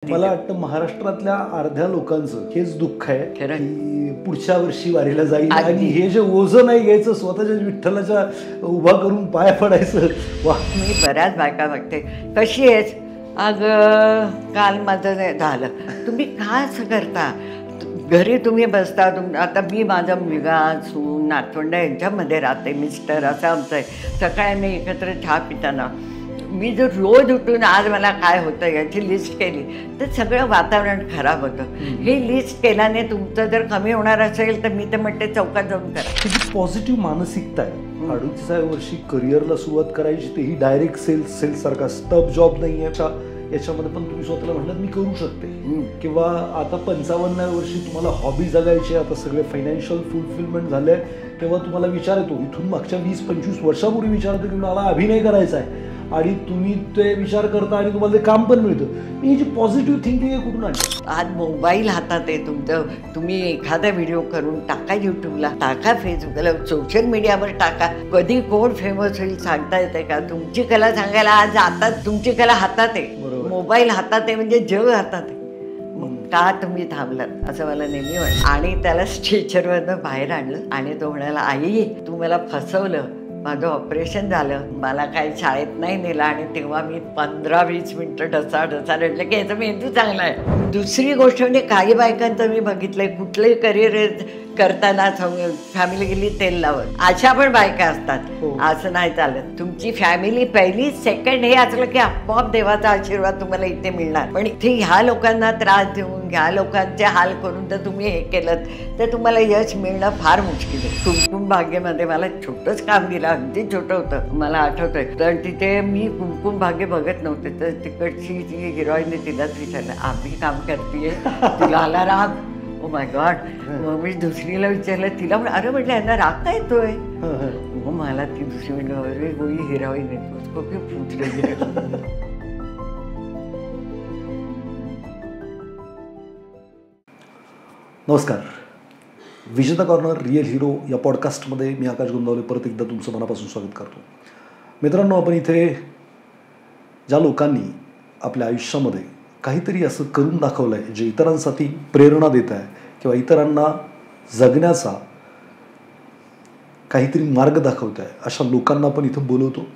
मला वाटतं महाराष्ट्रातल्या अर्ध्या लोकांचं हेच दुःख आहे की पुढच्या वर्षी वारीला जाईल आणि हे जे ओझं नाही घ्यायचं, स्वतःच्या विठ्ठलाच्या उभा करून पाया पडायचं. वा, मी बऱ्याच बायका बघते. कशी आहेस? अगं काल माझं झालं. तुम्ही काय असं करता? घरी तुम्ही बसता. आता मी माझा मुलगा सून नातवंड यांच्यामध्ये राहते. मिस्टर असं आमचं आहे. सकाळी मी एकत्र चहा पिताना मी जर रोज उठून आज मला काय होतं याची लिस्ट केली तर सगळं वातावरण खराब होतं. ही लिस्ट केल्याने तुमचं जर कमी होणार असेल तर मी तर म्हणते चौकात जाऊन करा. त्याची पॉझिटिव्ह मानसिकता आहे. 38व्या वर्षी करिअरला सुरुवात करायची, तेही डायरेक्ट सेल्स सारखा स्टब जॉब नाही आहे. याच्यामध्ये पण तुम्ही स्वतःला म्हटलं मी करू शकते. किंवा आता 55व्या वर्षी तुम्हाला हॉबी जगायची, आता सगळे फायनान्शियल फुलफिलमेंट झाले, तेव्हा तुम्हाला विचार येतो. इथून मागच्या 20-25 वर्षापूर्वी विचार येतो की मला अभिनय करायचा आहे आणि तुम्ही ते विचार करता आणि तुम्हाला ते काम पण मिळतं. ही जी पॉझिटिव्ह थिंकिंग आहे कुठून आली? आज मोबाईल हातात आहे तुमचं. तुम्ही एखादा व्हिडिओ करून टाका यूट्यूबला, टाका फेसबुकला, सोशल मीडियावर टाका. कधी कोण फेमस होईल सांगता येते का? तुमची कला सांगायला आज आता तुमची कला हातात आहे, मोबाईल हातात आहे, म्हणजे जग हातात आहे. का तुम्ही थांबलात असं मला नेहमी वाटतं. आणि त्याला स्ट्रेचरवरनं बाहेर आणलं आणि तो म्हणाला, आई तू मला फसवलं, माझं ऑपरेशन झालं, मला काही शाळेत नाही नेलं. आणि तेव्हा मी 15-20 मिनटं ढसा रडलं की याचा मेंदू चांगला आहे. दुसरी गोष्ट म्हणजे काही बायकांचं मी बघितलंय, कुठलंही करिअर करताना फॅमिली गेली तेल लावत, अशा पण बायका असतात. असं नाही चालत. तुमची फॅमिली पहिली सेकंड हे असलं की आपोआप देवाचा आशीर्वाद तुम्हाला इथे मिळणार. पण इथे ह्या लोकांना त्रास देऊन, ह्या लोकांचे हाल करून जर तुम्ही हे केलं तर तुम्हाला यश मिळणं फार मुश्किल आहे. कुमकुम भाग्यमध्ये मला छोटंच काम दिलं, अगदी छोटं होतं, मला आठवतंय. तर तिथे मी कुमकुम भाग्य बघत नव्हते, तर तिकडची जी हिरोईनने तिलाच विचारलं, आम्ही काम करतेय तुला आला राग? Oh my God. मग मी दुसरीला विचारलं, तिला अरे म्हटलं यांना राग काय येतोय? मग मला ती दुसरी म्हटलं, अरे गोई हिरोईन येतो फुटले. नमस्कार. विजेता कॉर्नर रिअल हिरो या पॉडकास्टमध्ये मी आकाश गोंदावले परत एकदा तुमचं मनापासून स्वागत करतो. मित्रांनो, आपण इथे ज्या लोकांनी आपल्या आयुष्यामध्ये काहीतरी असं करून दाखवलं आहे जे इतरांसाठी प्रेरणा देत आहे किंवा इतरांना जगण्याचा काहीतरी मार्ग दाखवत आहे, अशा लोकांना आपण इथं बोलवतो.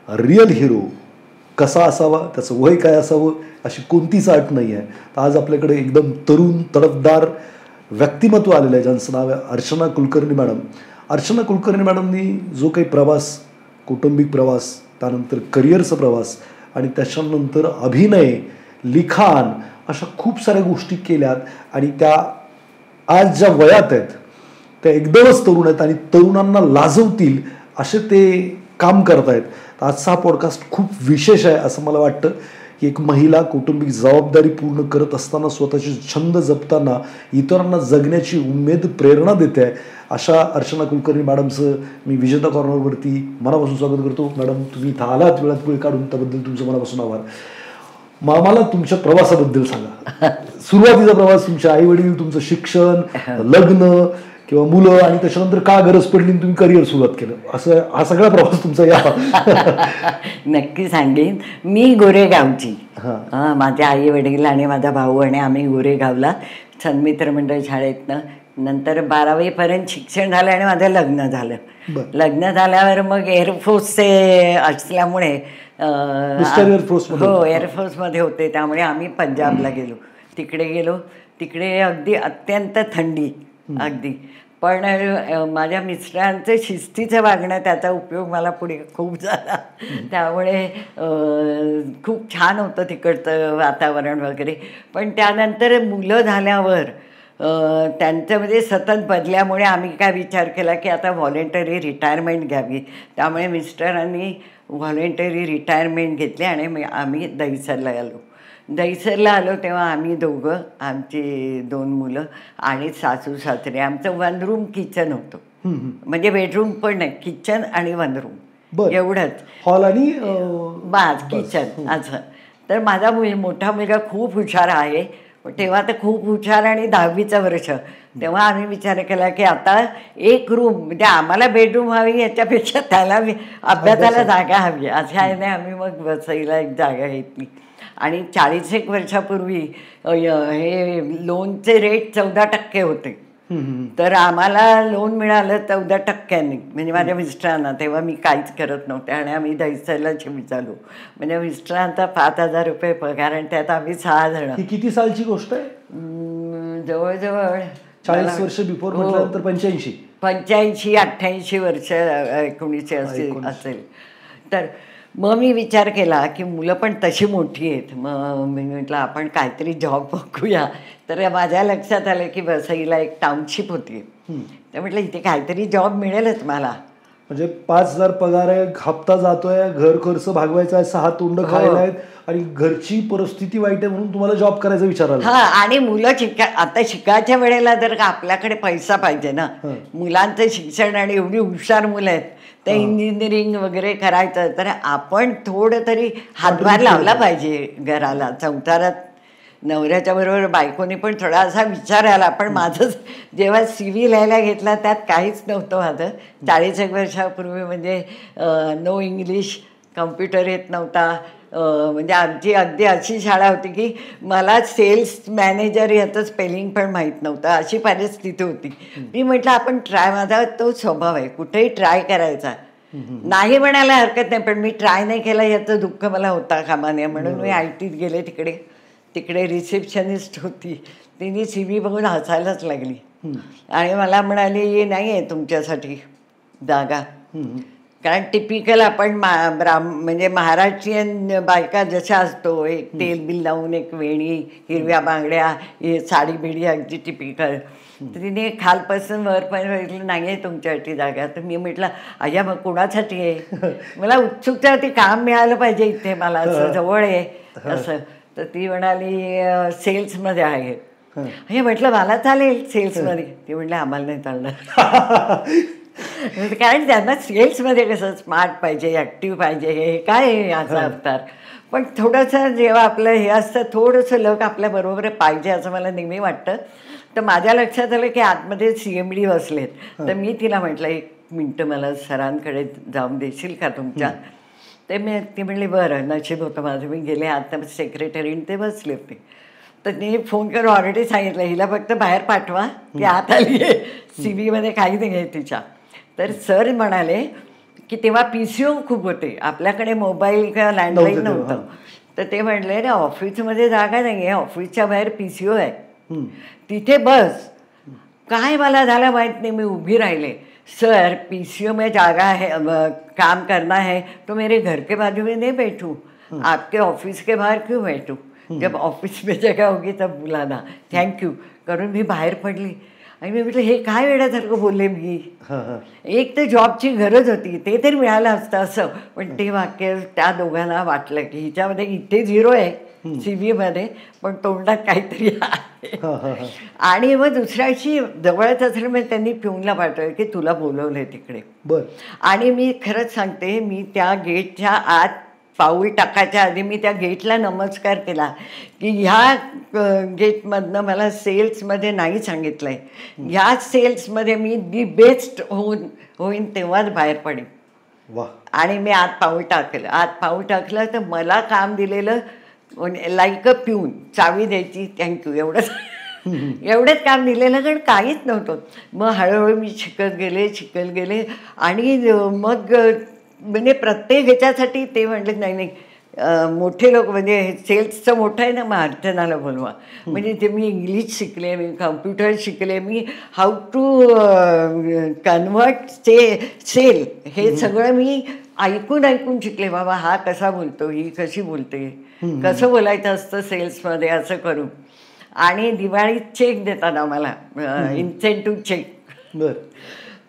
रिअल हिरो कसा असावा, त्याचं वय काय असावं अशी कोणतीच अट नाही आहे. तर आज आपल्याकडे एकदम तरुण तडफदार व्यक्तिमत्व आलेलं आहे, ज्यांचं नाव आहे अर्चना कुलकर्णी मॅडम. अर्चना कुलकर्णी मॅडमनी जो काही प्रवास, कौटुंबिक प्रवास, त्यानंतर करिअरचा प्रवास आणि त्याच्यानंतर अभिनय, लिखाण, अशा खूप साऱ्या गोष्टी केल्यात आणि त्या आज ज्या वयात आहेत त्या एकदमच तरुण आहेत आणि तरुणांना लाजवतील असे ते काम करतायत. तर आजचा हा पॉडकास्ट खूप विशेष आहे असं मला वाटतं की एक महिला कौटुंबिक जबाबदारी पूर्ण करत असताना, स्वतःचे छंद जपताना, इतरांना जगण्याची उमेद, प्रेरणा देते आहे. अशा अर्चना कुलकर्णी मॅडमचं मी विजेता कॉर्नरवरती मनापासून स्वागत करतो. मॅडम, तुम्ही इथं आलात, वेळात वेळ काढून, त्याबद्दल तुमचं मनापासून आभार. मला तुमच्या प्रवासाबद्दल सांगा. सुरुवातीचा प्रवास, तुमचे आई वडील, तुमचं शिक्षण, लग्न किंवा मुलं, आणि त्याच्यानंतर का गरज पडली तुम्ही करिअर सुरुवात केलं, असं हा सगळा प्रवास तुमचा या. नक्की सांगेन. मी गोरेगावची. माझे आई वडील आणि माझा भाऊ आणि आम्ही गोरेगावला सन्मित्र मंडळ शाळेतनं. नंतर 12वीपर्यंत शिक्षण झालं आणि माझं लग्न झालं. लग्न झाल्यावर मग एअरफोर्सचे असल्यामुळे हो, एअरफोर्समध्ये होते, त्यामुळे आम्ही पंजाबला गेलो. तिकडे अगदी अत्यंत थंडी अगदी. पण माझ्या मिस्टरांचं शिस्तीचं वागणं, त्याचा उपयोग मला पुढे खूप झाला. त्यामुळे खूप छान होतं तिकडचं वातावरण वगैरे. पण त्यानंतर मुलं झाल्यावर त्यांच्यामध्ये सतत बदल्यामुळे आम्ही काय विचार केला की आता व्हॉलेंटरी रिटायरमेंट घ्यावी. त्यामुळे मिस्टरांनी व्हॉलेंटरी रिटायरमेंट घेतली आणि आम्ही दहिसरला आलो. तेव्हा आम्ही दोघं, आमची 2 मुलं आणि सासू सासरे. आमचं 1 रूम किचन होतं, म्हणजे बेडरूम पण नाही, किचन आणि 1 रूम एवढंच, हॉल आणि किचन असं. तर माझा मोठा मुलगा खूप हुशार आहे. तेव्हा तर खूप हुशार आणि 10वीचं वर्ष. तेव्हा आम्ही विचार केला की आता 1 रूम, म्हणजे आम्हाला बेडरूम हवी, याच्यापेक्षा त्याला अभ्यासाला जागा हवी. अशा याने आम्ही मग वसईला एक जागा घेतली आणि 40 वर्षापूर्वी हे लोनचे रेट 14% होते. तर आम्हाला लोन मिळालं 14%. म्हणजे माझ्या मिस्टरांना, तेव्हा मी काहीच करत नव्हते आणि आम्ही दहिसरला झालो. म्हणजे मिस्टरांचा 5,000 रुपये पगार आणि त्यात आम्ही 6 जण. ही किती सालची गोष्ट आहे? जवळजवळ 40 वर्ष बिफोर म्हटल्यानंतर 85 88 वर्ष 19 असेल. तर मग मी विचार केला की मुलं पण तशी मोठी आहेत. मग मी म्हटलं आपण काहीतरी जॉब बघूया. तर माझ्या लक्षात आलं की वसईला एक टाउनशिप होती. तर म्हटलं इथे काहीतरी जॉब मिळेलच मला. म्हणजे 5,000 पगार आहे, हप्ता जातोय, घर खर्च भागवायचा आहे, 6 तोंड खायला आहेत आणि घरची परिस्थिती वाईट आहे म्हणून तुम्हाला जॉब करायचा विचार आला. हा, आणि मुलं आता शिकायच्या वेळेला जर आपल्याकडे पैसा पाहिजे ना. मुलांचं शिक्षण आणि एवढी हुशार मुलं आहेत, ते इंजिनिअरिंग वगैरे करायचं, तर आपण थोडं तरी हातभार लावला पाहिजे घराला, संसारात. नवऱ्याच्या बरोबर बायकोनी पण थोडा असा विचार आला. पण माझं जेव्हा CV लिहायला घेतला त्यात काहीच नव्हतं माझं. 40 वर्षापूर्वी म्हणजे नो इंग्लिश, कम्प्युटर येत नव्हता. म्हणजे आमची अगदी अशी शाळा होती की मला सेल्स मॅनेजर याचं स्पेलिंग पण माहीत नव्हतं, अशी परिस्थिती होती. मी म्हटलं आपण ट्राय, माझा तो स्वभाव आहे कुठेही ट्राय करायचा. नाही म्हणायला हरकत नाही, पण मी ट्राय नाही केला याचं दुःख मला होता कामा नये. म्हणून मी IT गेले. तिकडे रिसेप्शनिस्ट होती. तिने CV बघून हसायलाच लागली आणि मला म्हणाली नाही आहे तुमच्यासाठी जागा. कारण टिपिकल आपण म्हणजे महाराष्ट्रीयन बायका जशा असतो, एक तेल बिल लावून, एक वेणी, हिरव्या बांगड्या, साडी बिडी, अगदी टिपिकल. तर तिने खालपासून वरपर्यंत म्हटलं नाही आहे तुमच्यासाठी जागा. तर मी म्हटलं अय्या मग कोणासाठी आहे? मला उत्सुकता होती, काम मिळालं पाहिजे इथे मला, असं जवळ आहे असं. तर ती म्हणाली सेल्समध्ये आहे. हे म्हटलं मला चालेल सेल्समध्ये. ती म्हटलं आम्हाला नाही चालणार. कारण त्यांना सेल्समध्ये कसं स्मार्ट पाहिजे, ॲक्टिव्ह पाहिजे, हे काय आहे याचा अवतार. पण थोडंसं जेव्हा आपलं हे असतं, थोडंसं लक आपल्याबरोबर पाहिजे असं मला नेहमी वाटतं. तर माझ्या लक्षात आलं की आतमध्ये CMD बसलेत. तर मी तिला म्हटलं 1 मिनटं मला सरांकडे जाऊन देशील का तुमच्या? ते ती म्हणली बरं. नशीब होतं माझं, मी गेले आता सेक्रेटरीने ते बसले होते. तर तिने फोन करून ऑलरेडी सांगितलं हिला फक्त बाहेर पाठवा की आत आली आहे, CVमध्ये काही नाही आहे तिच्या. तर सर म्हणाले की तेव्हा PCO खूप होते, आपल्याकडे मोबाईल किंवा लँडलाईन नव्हतं. तर ते म्हणले ना ऑफिसमध्ये जागा नाही आहे, ऑफिसच्या बाहेर PCO आहे, तिथे बस. काय मला झालं माहीत नाही, मी उभी राहिले. सर PCO में जागा है, काम करना है तो मेरे घर के बाजू में नहीं बैठूं, आपके ऑफिस के बाहर क्यों बैठूं? जब ऑफिस में जगह होगी तब बुलाना, थँक्यू करून मी बाहेर पडली. आणि मी म्हटलं हे काय वेळासारखं बोलले मी. एक तर जॉबची गरज होती, ते तरी मिळालं असतं असं. पण ते वाक्य त्या दोघांना वाटलं की हिच्यामध्ये इथे 0 आहे CV मध्ये, पण तोंडात काहीतरी आहे. आणि मग दुसऱ्याशी जवळच असेल मग त्यांनी पिऊनला पाठवलं की तुला बोलवलंय तिकडे. आणि मी खरंच सांगते, मी त्या गेटच्या आत पाऊल टाकायच्या आधी मी त्या गेटला नमस्कार केला की ह्या गेटमधनं मला सेल्समध्ये नाही सांगितलं आहे, ह्या सेल्समध्ये मी दी बेस्ट होईन तेव्हाच बाहेर पडेन. आणि मी आत पाऊल टाकलं तर मला काम दिलेलं लाईक अ पिऊन, चावी द्यायची, थँक्यू, एवढंच काम दिलेलं, कारण काहीच नव्हतं. मग हळूहळू मी शिकत गेले आणि मग म्हणजे प्रत्येक ह्याच्यासाठी ते म्हणले नाही मोठे लोक, म्हणजे सेल्सचं मोठं आहे ना, मग अर्चनाला बोलवा. म्हणजे ते मी इंग्लिश शिकले, मी कम्प्युटर शिकले, मी हाऊ टू कन्व्हर्ट सेल हे सगळं मी ऐकून शिकले. बाबा हा कसा बोलतो, ही कशी बोलते, कसं बोलायचं असतं सेल्समध्ये, असं करून. आणि दिवाळीत चेक देतात आम्हाला, इन्सेंटिव्ह चेक.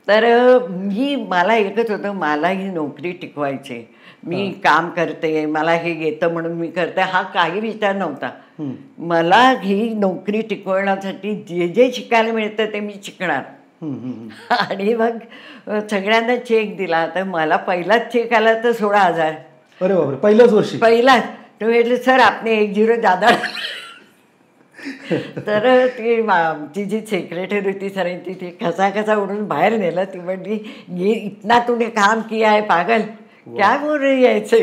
तर मला एकच होतं, मला ही नोकरी टिकवायची, मी काम करते, मला हे येतं म्हणून मी करते, हा काही विचार नव्हता. मला ही नोकरी टिकवण्यासाठी जे शिकायला मिळतं ते मी शिकणार. आणि मग सगळ्यांना चेक दिला. तर मला पहिलाच चेक आला तर 16,000. अरे बापरे, पहिल्याच वर्षी? पहिलाच. तो म्हटलं सर आपने 1 0 ज्यादा. तर ती आमची जी सेक्रेटरी होती सरांची, ती कसा उडून बाहेर नेलं. ती म्हणली ये इतना तूने काम किया है पागल काय बोल रे यायचे.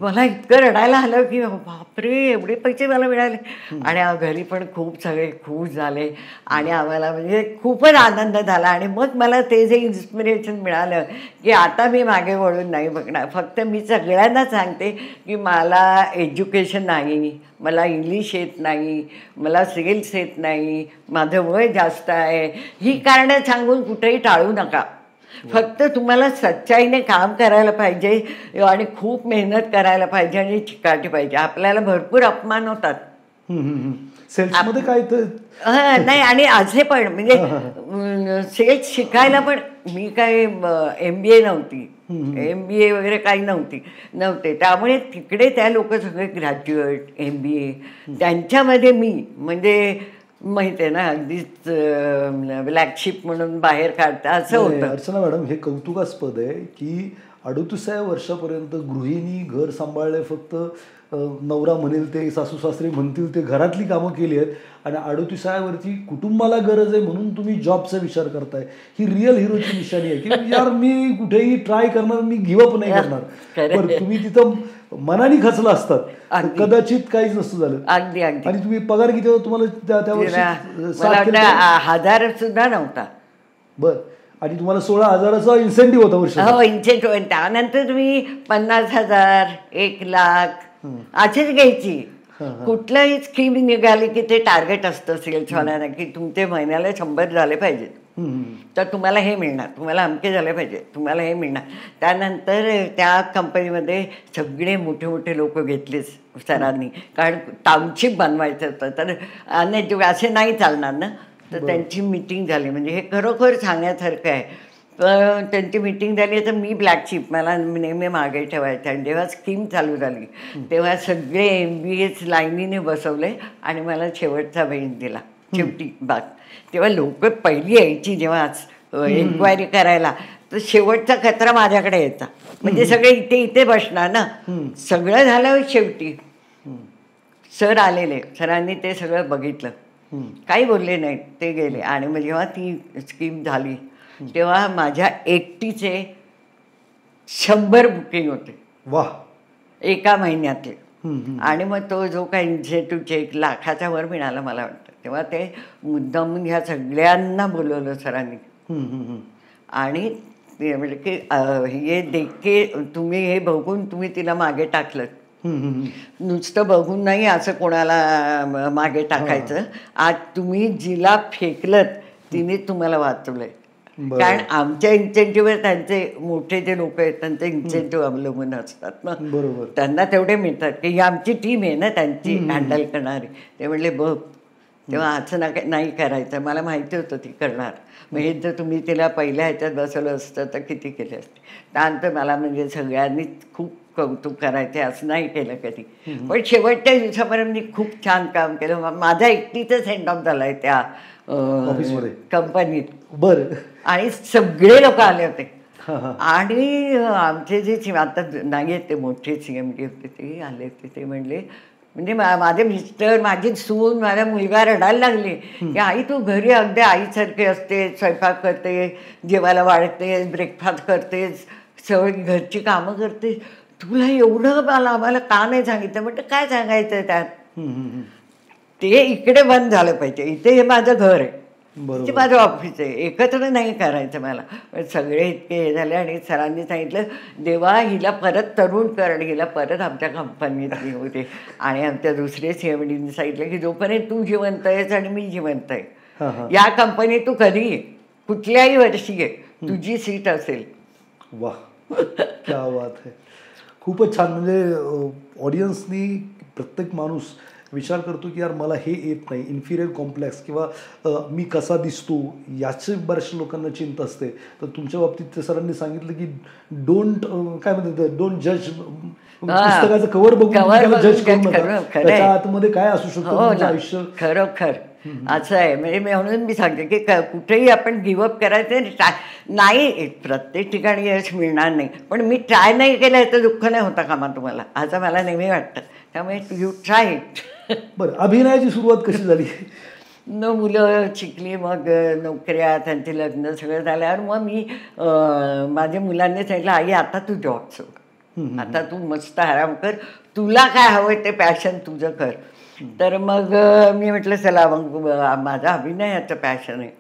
मला इतकं रडायला आलं की बापरे एवढे पैसे मला मिळाले. आणि घरी पण खूप सगळे खुश झाले आणि आम्हाला म्हणजे खूपच आनंद झाला. आणि मग मला ते जे इन्स्पिरेशन मिळालं की आता मी मागे वळून नाही बघणार. फक्त मी सगळ्यांना सांगते की मला एज्युकेशन नाही, मला इंग्लिश येत नाही, मला सेल्स येत नाही, माझं वय जास्त आहे, ही कारणं सांगून कुठेही टाळू नका. फक्त तुम्हाला सच्चाईने काम करायला पाहिजे आणि खूप मेहनत करायला पाहिजे आणि चिकाटी पाहिजे. आपल्याला भरपूर अपमान होतात सेल्समध्ये काय तर नाही. आणि असे पण म्हणजे सेल्स शिकायला पण मी काय MBA नव्हती, MBA वगैरे काही नव्हते. त्यामुळे तिकडे त्या लोक सगळे ग्रॅज्युएट MBA, त्यांच्यामध्ये मी म्हणजे माहिती आहे ना अगदीच ब्लॅकशिप म्हणून बाहेर काढता असं होतं. अर्चना मॅडम, हे कौतुकास्पद आहे की 38 वर्षापर्यंत गृहिणी घर सांभाळले, फक्त नवरा म्हणेल ते, सासू सासरे म्हणतील ते, घरातली कामं केली आहेत आणि 38व्यावरती कुटुंबाला गरज आहे म्हणून तुम्ही जॉबचा विचार करताय. ही रिअल हिरोची निशाणी आहे की यार मी कुठेही ट्राय करणार, मी गिव्हअप नाही करणार. बरं, तुम्ही तिथं मनाने खचला असतात कदाचित काहीच नसतं झालं. अगदी अगदी. आणि तुम्ही पगार किती होता तुम्हाला त्या वर्षी? 1000 सुद्धा नव्हता. बर. आणि तुम्हाला 16,000चा इन्सेंटिव्ह होता वर्ष? हो, इन्सेंटिव्ह. त्यानंतर तुम्ही 50,000, 1,00,000 अशीच घ्यायची. कुठलाही स्कीम निघाली की ते टार्गेट असतं सेल्सवाल्यांना की तुमचे महिन्याला 100 झाले पाहिजेत, तर तुम्हाला हे मिळणार, तुम्हाला अमके झाले पाहिजे, तुम्हाला हे मिळणार. त्यानंतर त्या कंपनीमध्ये सगळे मोठे मोठे लोक घेतलेच सरांनी, कारण टाउनशिप बनवायचं होतं. तर आणि असे नाही चालणार ना. तर त्यांची मीटिंग झाली. म्हणजे हे खरोखर सांगण्यासारखं आहे. तर त्यांची मीटिंग झाली तर मी ब्लॅकशिप, मला नेहमी मागे ठेवायचं. आणि जेव्हा स्कीम चालू झाली तेव्हा सगळे MBAs लाईनीने बसवले आणि मला शेवटचा बेंच दिला शेवटी बाग. तेव्हा लोक पहिली यायची जेव्हा इन्क्वायरी करायला, तर शेवटचा कचरा माझ्याकडे यायचा. म्हणजे सगळे इथे बसणार ना. सगळं झालं शेवटी सर आलेले, सरांनी ते सगळं बघितलं, काही बोलले नाहीत, ते गेले. आणि मग जेव्हा ती स्कीम झाली तेव्हा माझ्या एकटीचे 100 बुकिंग होते. वाह. एका महिन्यातले. आणि मग तो जो काही इन्सेंटिव्ह चेक लाखाच्या वर मिळाला मला वाटतं. तेव्हा ते मुद्दामून ह्या सगळ्यांना बोलवलं सरांनी. आणि ते म्हणजे की हे देखे तुम्ही हे बघून तुम्ही तिला मागे टाकलं. नुसतं बघून नाही असं कोणाला मागे टाकायचं. आज तुम्ही जिला फेकलत तिने तुम्हाला वाचवलंय. कारण आमच्या इन्सेंटिव्हवर त्यांचे मोठे जे लोक आहेत त्यांचे इन्सेंटिव्ह अवलंबून असतात ना. बरोबर. त्यांना तेवढे मिळतात की ही आमची टीम आहे ना त्यांची हँडल करणारी. ते म्हणले बघ, तेव्हा असं नाही करायचं. मला माहिती होतं ती करणार. मग हे जर तुम्ही तिला पहिल्या ह्याच्यात बसवलं असतं तर किती केले असते. त्यानंतर मला म्हणजे सगळ्यांनीच खूप कौतुक करायचे, असं नाही केलं कधी. पण शेवटच्या दिवसापर्यंत मी खूप छान काम केलं. माझा एकटीचा सेंड ऑफ झालाय त्या ऑफिसमध्ये, कंपनीत. बरं. आणि सगळे लोक आले होते. आणि आमचे जे आता नाही आहेत ते मोठे CMD होते ते आले होते. ते म्हणले म्हणजे माझे मिस्टर, माझी सून, माझा मुलगा रडायला लागले की आई तू घरी अगदी आईसारखे असते, स्वयंपाक करते, जेवायला वाढतेस, ब्रेकफास्ट करतेस, सगळी घरची कामं करतेस, तुला एवढं आम्हाला का नाही सांगितलं. म्हटलं काय सांगायचं त्यात. ते इकडे बंद झालं पाहिजे. इथे हे माझं घर आहे, ते माझं ऑफिस आहे, एकत्र नाही करायचं मला. सगळे इतके हे झाले. आणि सरांनी सांगितलं देवा हिला परत तरुण कर आणि हिला परत आमच्या कंपनीत घेऊ दे. आणि आमच्या दुसरे CMDने सांगितलं की जोपर्यंत तू जिवंत आहेस आणि मी जिवंत आहे या कंपनीत तू कधी ये, कुठल्याही वर्षी ये, तुझी सीट असेल. वा, क्या बात आहे. खूपच छान. म्हणजे ऑडियन्सनी, प्रत्येक माणूस विचार करतो की यार मला हे येत नाही, इन्फिरियर कॉम्प्लेक्स किंवा मी कसा दिसतो याची बऱ्याचशा लोकांना चिंता असते. तर तुमच्या बाबतीत सरांनी सांगितलं की काय म्हणतात, डोंट जज. पुस्तकाचं कव्हर बघून जज करू नका, त्याच्या आतमध्ये काय असू शकतं तुमचं आयुष्य. खरोखर असं आहे. म्हणजे म्हणून मी सांगते की कुठेही आपण गिव्हअप करायचं नाही. प्रत्येक ठिकाणी यश मिळणार नाही, पण मी ट्राय नाही केलं याचं दुःख नाही होता कामा तुम्हाला, असं मला नेहमी वाटतं. त्यामुळे यू ट्राय इट. बरं, अभिनयाची सुरुवात कशी झाली? मुलं शिकली, मग नोकऱ्या, त्यांचे लग्न सगळं झाल्यावर मग मी माझ्या मुलांनी सांगितलं आई आता तू जॉब सोड. आता तू मस्त आराम कर, तुला काय हवंय ते पॅशन तुझं कर. तर मग मी म्हटलं चला मग माझा अभिनयाचं पॅशन आहे.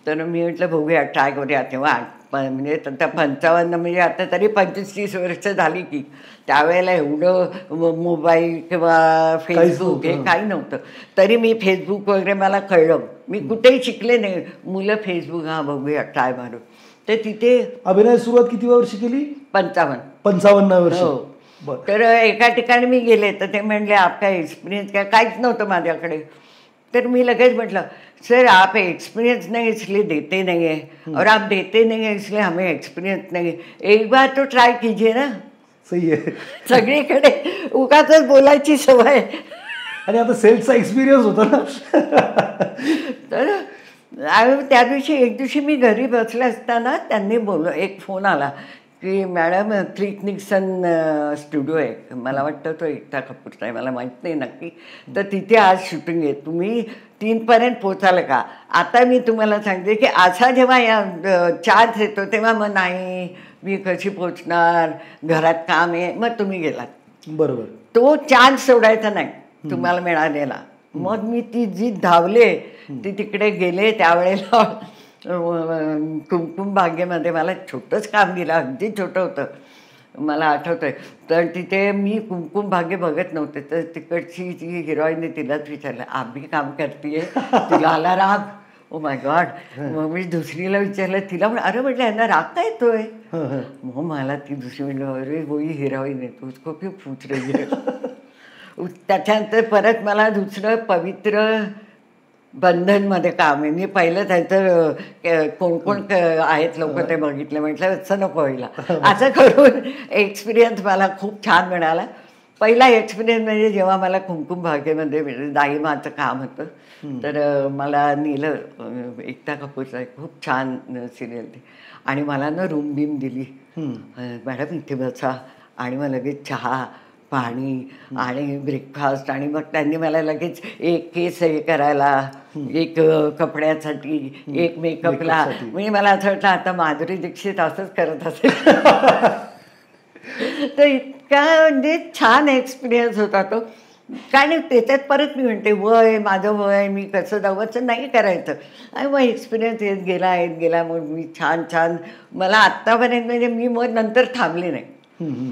तर मी म्हटलं बघूया ट्राय करूया. तेव्हा म्हणजे आता 55 म्हणजे आता तरी 25-30 वर्ष झाली की त्यावेळेला एवढं मोबाईल किंवा फेसबुक हे काही नव्हतं. तरी मी फेसबुक वगैरे मला कळलं. मी कुठेही शिकले नाही. मुलं फेसबुक हा बघूया ट्राय मारून. तर तिथे अभिनय सुरुवात किती वर्षी केली? 55 वर्ष. तर एका ठिकाणी मी गेले तर ते म्हणले आपका एक्सपिरियन्स काय, काहीच नव्हतं माझ्याकडे. तर मी लगेच म्हटलं सर आप एक्सपीरियंस नहीं इसलिए देते नहीं है और आप देते नहीं है इसलिए हमें एक्सपीरियंस नहीं है. एक बार तो ट्राय कीजिए ना. सही आहे. सगळीकडे उगाचच बोलायची सवय. आणि आता सेल्सचा एक्सपिरियन्स होता ना. तर त्या दिवशी एक दिवशी मी घरी बसले असताना त्यांनी एक फोन आला की मॅडम क्लिक निक्सन स्टुडिओ आहे, मला वाटतं तो एकता कपूरचा आहे, मला माहीत नाही नक्की. तर तिथे आज शूटिंग आहे, तुम्ही 3पर्यंत पोचाल का? आता मी तुम्हाला सांगते की असा जेव्हा या चान्स येतो तेव्हा मग नाही मी कशी पोचणार, घरात काम आहे, मग तुम्ही गेलात. बरोबर. तो चान्स सोडायचा नाही तुम्हाला मिळालेला. मग मी ती जी धावले ती तिकडे गेले. त्यावेळेला कुमकुम भाग्यमध्ये मला छोटंच काम दिलं, अगदी छोटं होतं, मला आठवतंय. तर तिथे मी कुमकुम भाग्य बघत नव्हते. तर तिकडची जी हिरोईनने तिलाच विचारलं आप भी काम करतीये, तिला आला राग. Oh my God. मग मी दुसरीला विचारलं, तिला अरे म्हटलं यांना राग काय येतोय? मग मला ती दुसरी म्हटलं अरे वही हिरोईन आहे तू, उसको क्यों पूछ रही है? त्याच्यानंतर परत मला दुसरं पवित्र बंधनमध्ये काम आहे. मी पहिलं त्याचं कोण कोण आहेत लोक ते बघितले. म्हटलं असं नको व्हायला. असं करून एक्सपिरियन्स मला खूप छान मिळाला. पहिला एक्सपिरियन्स म्हणजे जेव्हा मला कुमकुम भाग्यमध्ये दाईमाचं काम होतं, तर मला नेलं एकता कपूरचं खूप छान सिरियल ते, आणि मला ना रूम बीम दिली. मॅडम इथे बसा, आणि मग लगेच चहा पाणी आणि ब्रेकफास्ट, आणि मग त्यांनी मला लगेच एक केस हे करायला, एक कपड्यासाठी, एक मेकअपला. म्हणजे मला असं वाटलं आता माधुरी दीक्षित असंच करत असेल. तर इतका म्हणजे छान एक्सपिरियन्स होता तो. कारण त्याच्यात परत मी म्हणते वय माझं वय, मी कसं जावंचं नाही करायचं. आणि मग एक्सपिरियन्स येत गेला. मग मी छान छान मला आत्तापर्यंत म्हणजे मी मग नंतर थांबले नाही.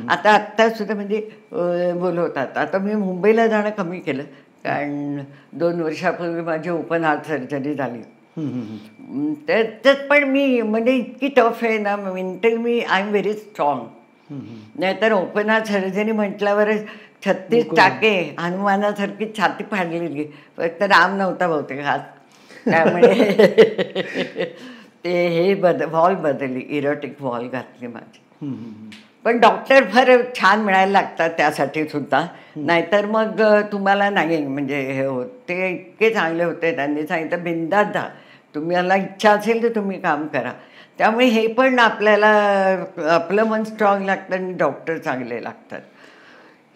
आता सुद्धा म्हणजे बोलवतात. आता मी मुंबईला जाणं कमी केलं, कारण 2 वर्षापूर्वी माझी ओपन हार्ट सर्जरी झाली. त्याच्यात पण मी म्हणजे इतकी टफ आहे ना, mental me I am very strong. नाहीतर ओपन हार्ट सर्जरी म्हटल्यावर 36 टाके, हनुमानासारखी छाती फाडलेली, फक्त राम नव्हता बहुतेक हात. त्यामुळे ते हे वॉल बदलली, इरोटिक वॉल घातली माझी. पण डॉक्टर फार छान मिळायला लागतात त्यासाठी सुद्धा, नाहीतर मग तुम्हाला नाही म्हणजे हे होत. ते इतके चांगले होते. त्यांनी सांगितलं बिंदास जा, तुम्हाला इच्छा असेल तर तुम्ही काम करा. त्यामुळे हे पण आपल्याला आपलं मन स्ट्रॉंग लागतं आणि डॉक्टर चांगले लागतात.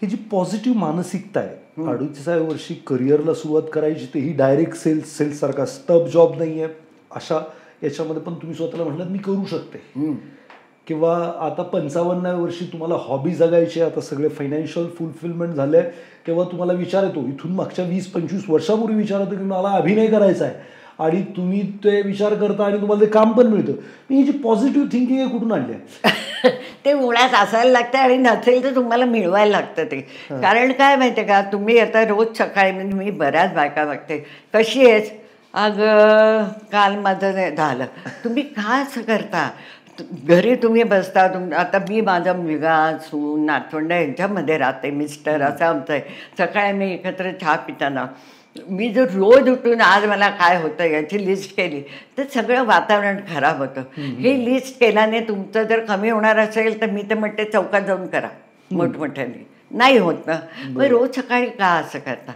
ही जी पॉझिटिव्ह मानसिकता आहे, 38व्या वर्षी करिअरला सुरुवात करायची, ते ही डायरेक्ट सेल्स सारखा स्टब जॉब नाही आहे, अशा याच्यामध्ये पण तुम्ही स्वतःला म्हटलं मी करू शकते. किंवा आता 55व्या वर्षी तुम्हाला हॉबी जगायची, आता सगळे फायनान्शियल फुलफिलमेंट झाले, तेव्हा तुम्हाला विचार येतो. इथून मागच्या 20-25 वर्षापूर्वी विचार येतो की मला अभिनय करायचा आहे, आणि तुम्ही ते विचार करता आणि तुम्हाला ते काम पण मिळतं. ही जी पॉझिटिव्ह थिंकिंग आहे कुठून आणली आहे? ते मुळात असायला लागतं, आणि नसेल तर तुम्हाला मिळवायला लागतं ते. कारण काय माहिती आहे का, तुम्ही आता रोज सकाळी, म्हणजे मी बऱ्याच बायका बघते, कशी आहेस, अगं काल माझं झालं. तुम्ही का असं करता? घरी तुम्ही बसता. आता मी माझा मुलगा सून नातवंड यांच्यामध्ये राहते, मिस्टर असं आमचं आहे. सकाळी आम्ही एकत्र चहा पिताना मी जर रोज उठून आज मला काय होतं याची लिस्ट केली तर सगळं वातावरण खराब होतं. हे लिस्ट केल्याने तुमचं जर कमी होणार असेल तर मी तर म्हणते चौकात जाऊन करा मोठमोठ्याने. नाही होत ना, मग रोज सकाळी का असं करता?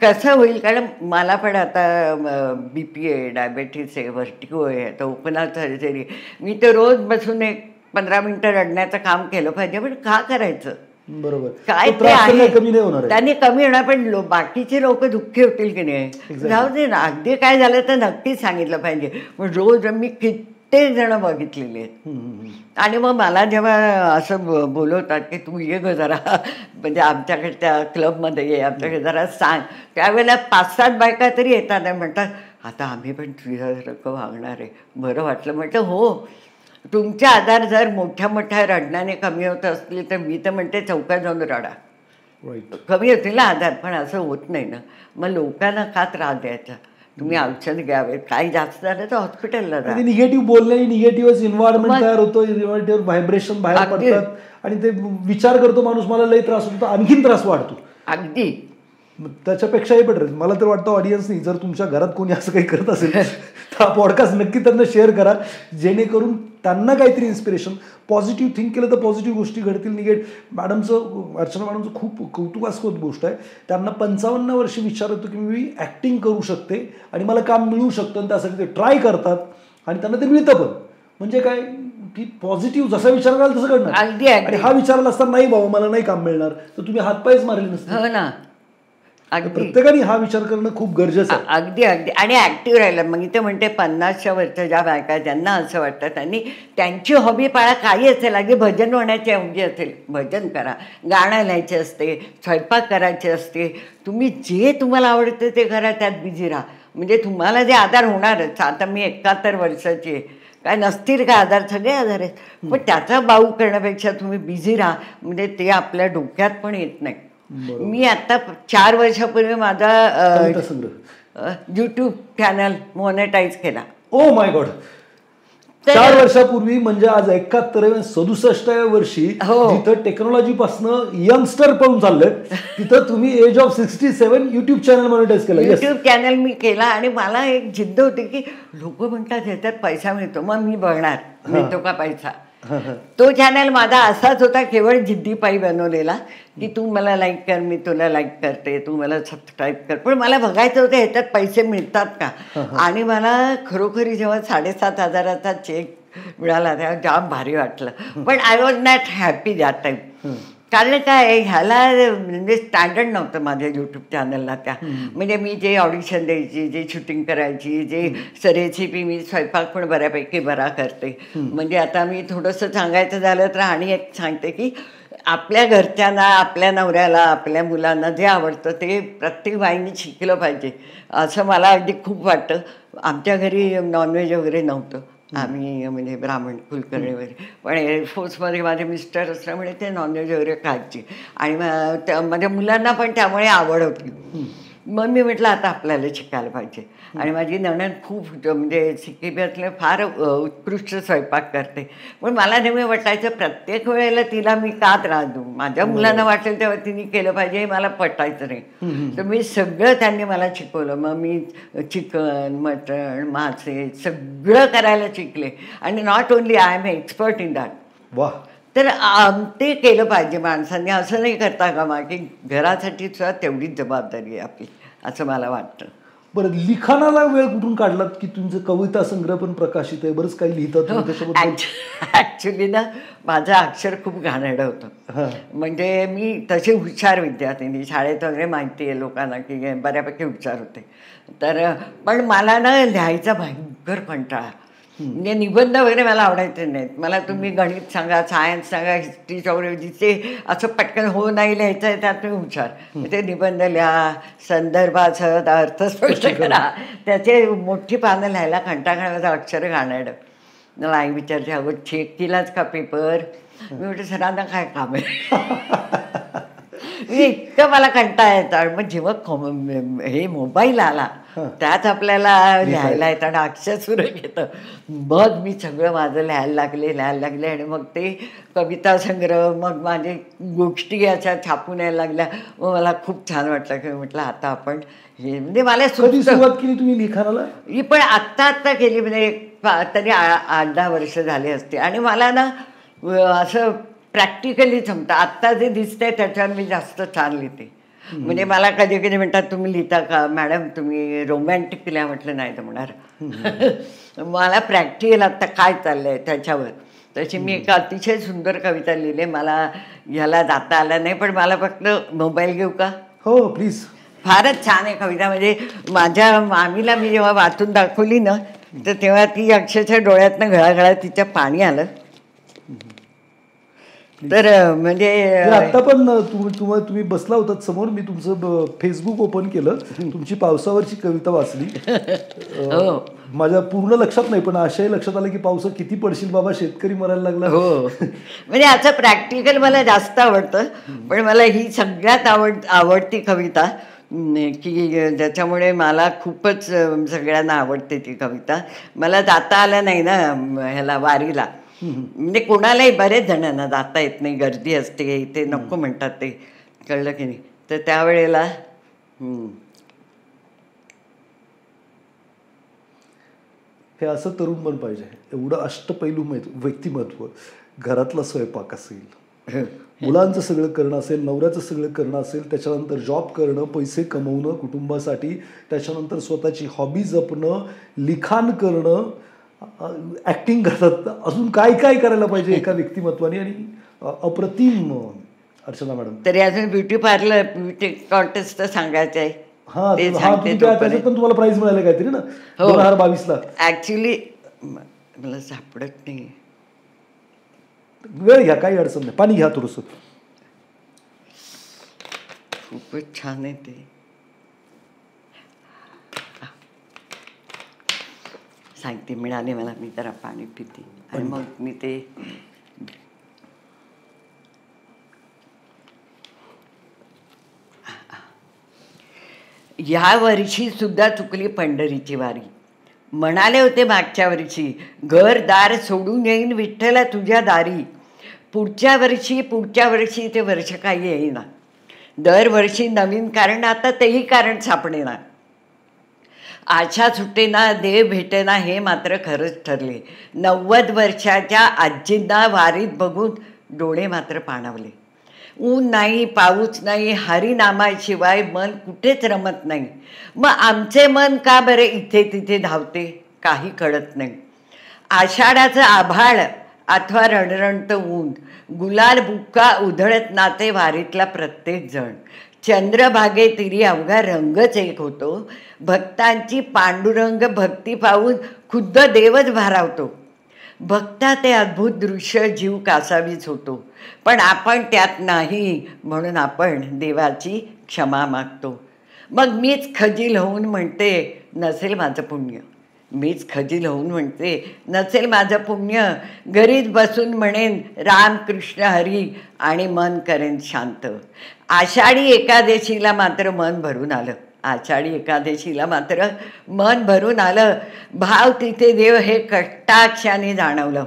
कसं होईल? कारण मला पण आता BP आहे, डायबेटीस आहे, व्हर्टिगो आहे, आता ओपन हार्ट सर्जरी. मी तर रोज बसून 15 मिनिटं रडण्याचं काम केलं पाहिजे, पण का करायचं? बरोबर. काय ते आहे त्याने कमी होणार, पण बाकीचे लोक दुःखी होतील की नाही? जाऊ दे ना, अगदी काय झालं तर नक्कीच सांगितलं पाहिजे. मग रोज मी कित्येक जण बघितलेली आहेत. आणि मग मला जेव्हा असं बोलवतात की तू ये ग जरा, म्हणजे आमच्याकडे त्या क्लबमध्ये ये, आमच्याकडे जरा सांग, त्यावेळेला 5-7 बायका तरी येतात आणि म्हणतात आता आम्ही पण तुझ्यासारखं वागणार आहे, बरं वाटलं. म्हटलं हो, तुमचे आधार जर मोठ्या मोठ्या रडण्याने कमी होत असतील तर मी तर म्हणते चौकात जाऊन रडा, कमी होतील ना आधार. पण असं होत नाही ना, मग लोकांना का त्रास द्यायचा? तुम्ही औषध घ्यावे, काही जास्त झालं तर हॉस्पिटलला जा. निगेटिव्ह बोलणे, निगेटिव्ह एन्व्हायरमेंट तयार होतो, इन्व्हायरमेंट व्हायब्रेशन बाहेर पडतात आणि ते विचार करतो माणूस मला लई त्रास होतो, आणखीन त्रास वाढतो. अगदी त्याच्यापेक्षाही बेटर. मला तर वाटतं ऑडियन्सनी जर तुमच्या घरात कोणी असं काही करत असेल तर हा पॉडकास्ट नक्की त्यांना शेअर करा, जेणेकरून त्यांना काहीतरी इन्स्पिरेशन, पॉझिटिव्ह थिंक केलं तर पॉझिटिव्ह गोष्टी घडतील. अर्चना मॅडमचं खूप कौतुकास्पद गोष्ट आहे. त्यांना 55 वर्ष विचार येतो की मी ॲक्टिंग करू शकते आणि मला काम मिळू शकतं, आणि त्यासाठी ते ट्राय करतात आणि त्यांना ते मिळतं पण. म्हणजे काय की पॉझिटिव्ह जसा विचार कराल तसं घडणार. आणि हा विचारला असता नाही बाबा मला नाही काम मिळणार, तर तुम्ही हातपायच मारले नसते. हो ना. प्रत्येकाने हा विचार करणं खूप गरजेचं आहे. अगदी अगदी. आणि ऍक्टिव्ह राहिलं. मग इथे म्हणते 50च्या वरच्या ज्या बायका ज्यांना असं वाटतं त्यांनी त्यांची हॉबी पाळा, काही असेल, अगदी भजन होण्याची हॉबी असेल भजन करा, गाणं लिहायचे असते, स्वयंपाक करायचे असते, तुम्ही जे तुम्हाला आवडतं ते करा, त्यात बिझी राहा. म्हणजे तुम्हाला जे आधार होणारच. आता मी 71 वर्षाची आहे, काय नसतील का आधार, सगळे आधार आहेत, पण त्याचा बाऊ करण्यापेक्षा तुम्ही बिझी राहा, म्हणजे ते आपल्या डोक्यात पण येत नाही. मी आता 4 वर्षापूर्वी माझा YouTube चॅनल मॉनेटाईज केला. Oh my God. 4 वर्षापूर्वी म्हणजे आज 67व्या वर्षी जिथं टेक्नॉलॉजी पासून यंगस्टर पळून चाललंय तिथं तुम्ही age of 67 YouTube channel monetise केलं. युट्यूब चॅनल मी केला आणि मला एक जिद्द होती की लोक म्हणतात ह्याच्यात पैसा मिळतो, मग मी बघणार मिळतो का पैसा. तो चॅनल माझा असाच होता, केवळ जिद्दीपायी बनवलेला की तू मला लाईक कर, मी तुला लाईक करते, तू मला सबस्क्राईब कर. पण मला बघायचं होतं ह्याच्यात पैसे मिळतात का. आणि मला खरोखरी जेव्हा 7,500चा चेक मिळाला तेव्हा जाम भारी वाटलं. पण I was not happy that time. कारण काय ह्याला म्हणजे स्टँडर्ड नव्हतं माझ्या यूट्यूब चॅनलला. त्या म्हणजे मी जे ऑडिशन द्यायची, जे शूटिंग करायची, जे रेसिपी, मी स्वयंपाक पण बऱ्यापैकी बरा करते. म्हणजे आता मी थोडंसं सांगायचं झालं तर आणि एक सांगते की आपल्या घरच्यांना, आपल्या नवऱ्याला, आपल्या मुलांना जे आवडतं ते प्रत्येक बाईंनी शिकलं पाहिजे असं मला अगदी खूप वाटतं. आमच्या घरी नॉनव्हेज वगैरे नव्हतं, आम्ही म्हणजे ब्राह्मण कुलकर्णी वगैरे, पण एअरफोर्समध्ये माझे मिस्टर असल्यामुळे ते नॉनव्हेज वगैरे खायचे आणि माझ्या मुलांना पण त्यामुळे आवड होती. मग मी म्हटलं आता आपल्याला शिकायला पाहिजे. आणि माझी नणंद खूप म्हणजे सिक्कीबातले फार उत्कृष्ट स्वयंपाक करते. पण मला नेहमी वाटायचं प्रत्येक वेळेला तिला मी का त्रास देऊ, माझ्या मुलांना वाटेल तेव्हा तिने केलं पाहिजे हे मला पटायचं नाही. तर मी सगळं त्यांनी मला शिकवलं. मग मी चिकन, मटण, मासे सगळं करायला शिकले. आणि not only I am expert in that. वा. तर ते केलं पाहिजे माणसांनी. असं नाही करता कामा की घरासाठी सुद्धा तेवढीच जबाबदारी आहे आपली, असं मला वाटतं. बरं, लिखाणाला वेळ कुठून काढलात की तुमचं कविता संग्रह पण प्रकाशित आहे, बरंच काही लिहितात. ॲक्च्युली ना माझं अक्षर खूप घाणेरडं होतं. म्हणजे मी तशी हुशार विद्यार्थी, शाळेत वगैरे माहिती आहे लोकांना की बऱ्यापैकी हुशार होते. तर पण मला ना लिहायचा भयंकर कंटाळा. म्हणजे निबंध वगैरे मला आवडायचे नाहीत. मला तुम्ही गणित सांगा, सायन्स सांगा, हिस्ट्री, जिथे असं पटकन हो नाही लिहायचं आहे त्यात मी हुशार. ते निबंध लिहा, संदर्भासह अर्थ स्पष्ट करा, त्याचे मोठी पानं लिहायला कंटाळा, माझं अक्षर घाणेरडं. मला आई विचारते अगं चेक केलाच का पेपर. मी म्हटलं सरांना काय काम आहे. इतकं मला कंटाळा येतात. मग जेव्हा हे मोबाईल आला त्यात आपल्याला लिहायला येतं आणि अक्षर सुरेख येतं. मग मी सगळं माझं लिहायला लागले आणि मग ते कविता संग्रह, मग माझे गोष्टी अशा छापून यायला लागल्या. मग मला खूप छान वाटलं की म्हटलं आता आपण हे म्हणजे मला सुरुवात केली तुम्ही लिखाणाला. ही पण आत्ता केली, म्हणजे तरी 8-10 वर्ष झाली असते. आणि मला ना असं प्रॅक्टिकली जमतं. आत्ता जे दिसतंय त्याच्यावर मी जास्त छान लिहिते. म्हणजे मला कधी कधी म्हणतात तुम्ही लिहिता का मॅडम, तुम्ही रोमॅन्टिक लिहा. म्हटलं नाही जमणार. मला प्रॅक्टिकल आत्ता काय चाललंय त्याच्यावर. तशी मी एक अतिशय सुंदर कविता लिहिली. मला ह्याला जाता आलं नाही, पण मला फक्त मोबाईल घेऊ का. हो प्लीज. फारच छान आहे कविता. म्हणजे माझ्या मामीला मी जेव्हा वाचून दाखवली ना तर तेव्हा ती अक्षरशः डोळ्यातनं घळाघळा तिच्या पाणी आलं. तर म्हणजे आता पण तुम्ही बसला होता समोर, मी तुमचं फेसबुक ओपन केलं, तुमची पावसावरची कविता वाचली. माझ्या पूर्ण लक्षात नाही, पण अशाही लक्षात आलं की पावसा किती पडशील बाबा, शेतकरी मरायला लागला. हो, म्हणजे असं प्रॅक्टिकल मला जास्त आवडतं. पण मला ही सगळ्यात आवडती कविता की ज्याच्यामुळे मला खूपच सगळ्यांना आवडते ती कविता. मला जाता आलं नाही ना ह्याला वारीला, म्हणजे कोणालाही बरेच जणांना जाता येत नाही, गर्दी असते, ते नको म्हणतात, ते कळलं की नाही. तर त्यावेळेला हे असं तरुण पण पाहिजे, एवढं अष्टपैलू व्यक्तिमत्व. घरातला स्वयंपाक असेल, मुलांचं सगळं करणं असेल, नवऱ्याचं सगळं करणं असेल, त्याच्यानंतर जॉब करणं, पैसे कमवणं कुटुंबासाठी, त्याच्यानंतर स्वतःची हॉबी जपणं, लिखाण करणं, ऍक्टिंग करतात, अजून काय काय करायला पाहिजे एका व्यक्तिमत्वाने. आणि अप्रतिम अर्चना मॅडम. तरी अजून ब्युटी पार्लर, ब्युटी कॉन्टेस्ट तर सांगायचं आहे. त्याच्यात पण तुम्हाला प्राइज मिळाले काहीतरी ना 2022ला. ऍक्च्युली मला सापडत नाही, वेळ घ्या, काही अडचण नाही, पाणी घ्या थोडस. खूपच छान आहे ते. सांगते, मिळाले मला, मी जरा पाणी पिते आणि मग मी ते. या वर्षी सुद्धा चुकली पंढरीची वारी. म्हणाले होते मागच्या वर्षी, घरदार सोडून येईन विठ्ठला तुझ्या दारी. पुढच्या वर्षी ते वर्ष काही येईना. दरवर्षी नवीन कारण, आता तेही कारण सापडेना. आशा सुटेना, देव भेटेना, हे मात्र खरंच ठरले. 90 वर्षाच्या आजींना वारीत बघून डोळे मात्र पाणावले. ऊन नाही, पाऊस नाही, हरिनामाशिवाय मन कुठेच रमत नाही. मग आमचे मन का बरे इथे तिथे धावते, काही कळत नाही. आषाढाचं आभाळ अथवा रणरणत ऊन, गुलाल बुक्का उधळत नाते वारीतला प्रत्येक जण. चंद्रभागे तिरी अवघा रंगच एक होतो. भक्तांची पांडुरंग भक्ती पाहून खुद्द देवच भारावतो. बघता ते अद्भुत दृश्य जीव कासावीच होतो. पण आपण त्यात नाही, म्हणून आपण देवाची क्षमा मागतो. मग मीच खजील होऊन म्हणते, नसेल माझं पुण्य. मीच खजील होऊन म्हणते, नसेल माझं पुण्य. घरीच बसून म्हणेन राम कृष्ण हरी आणि मन करेन शांत. आषाढी एकादशीला मात्र मन भरून आलं. आषाढी एकादशीला मात्र मन भरून आलं. भाव तिथे देव हे कटाक्षाने जाणवलं.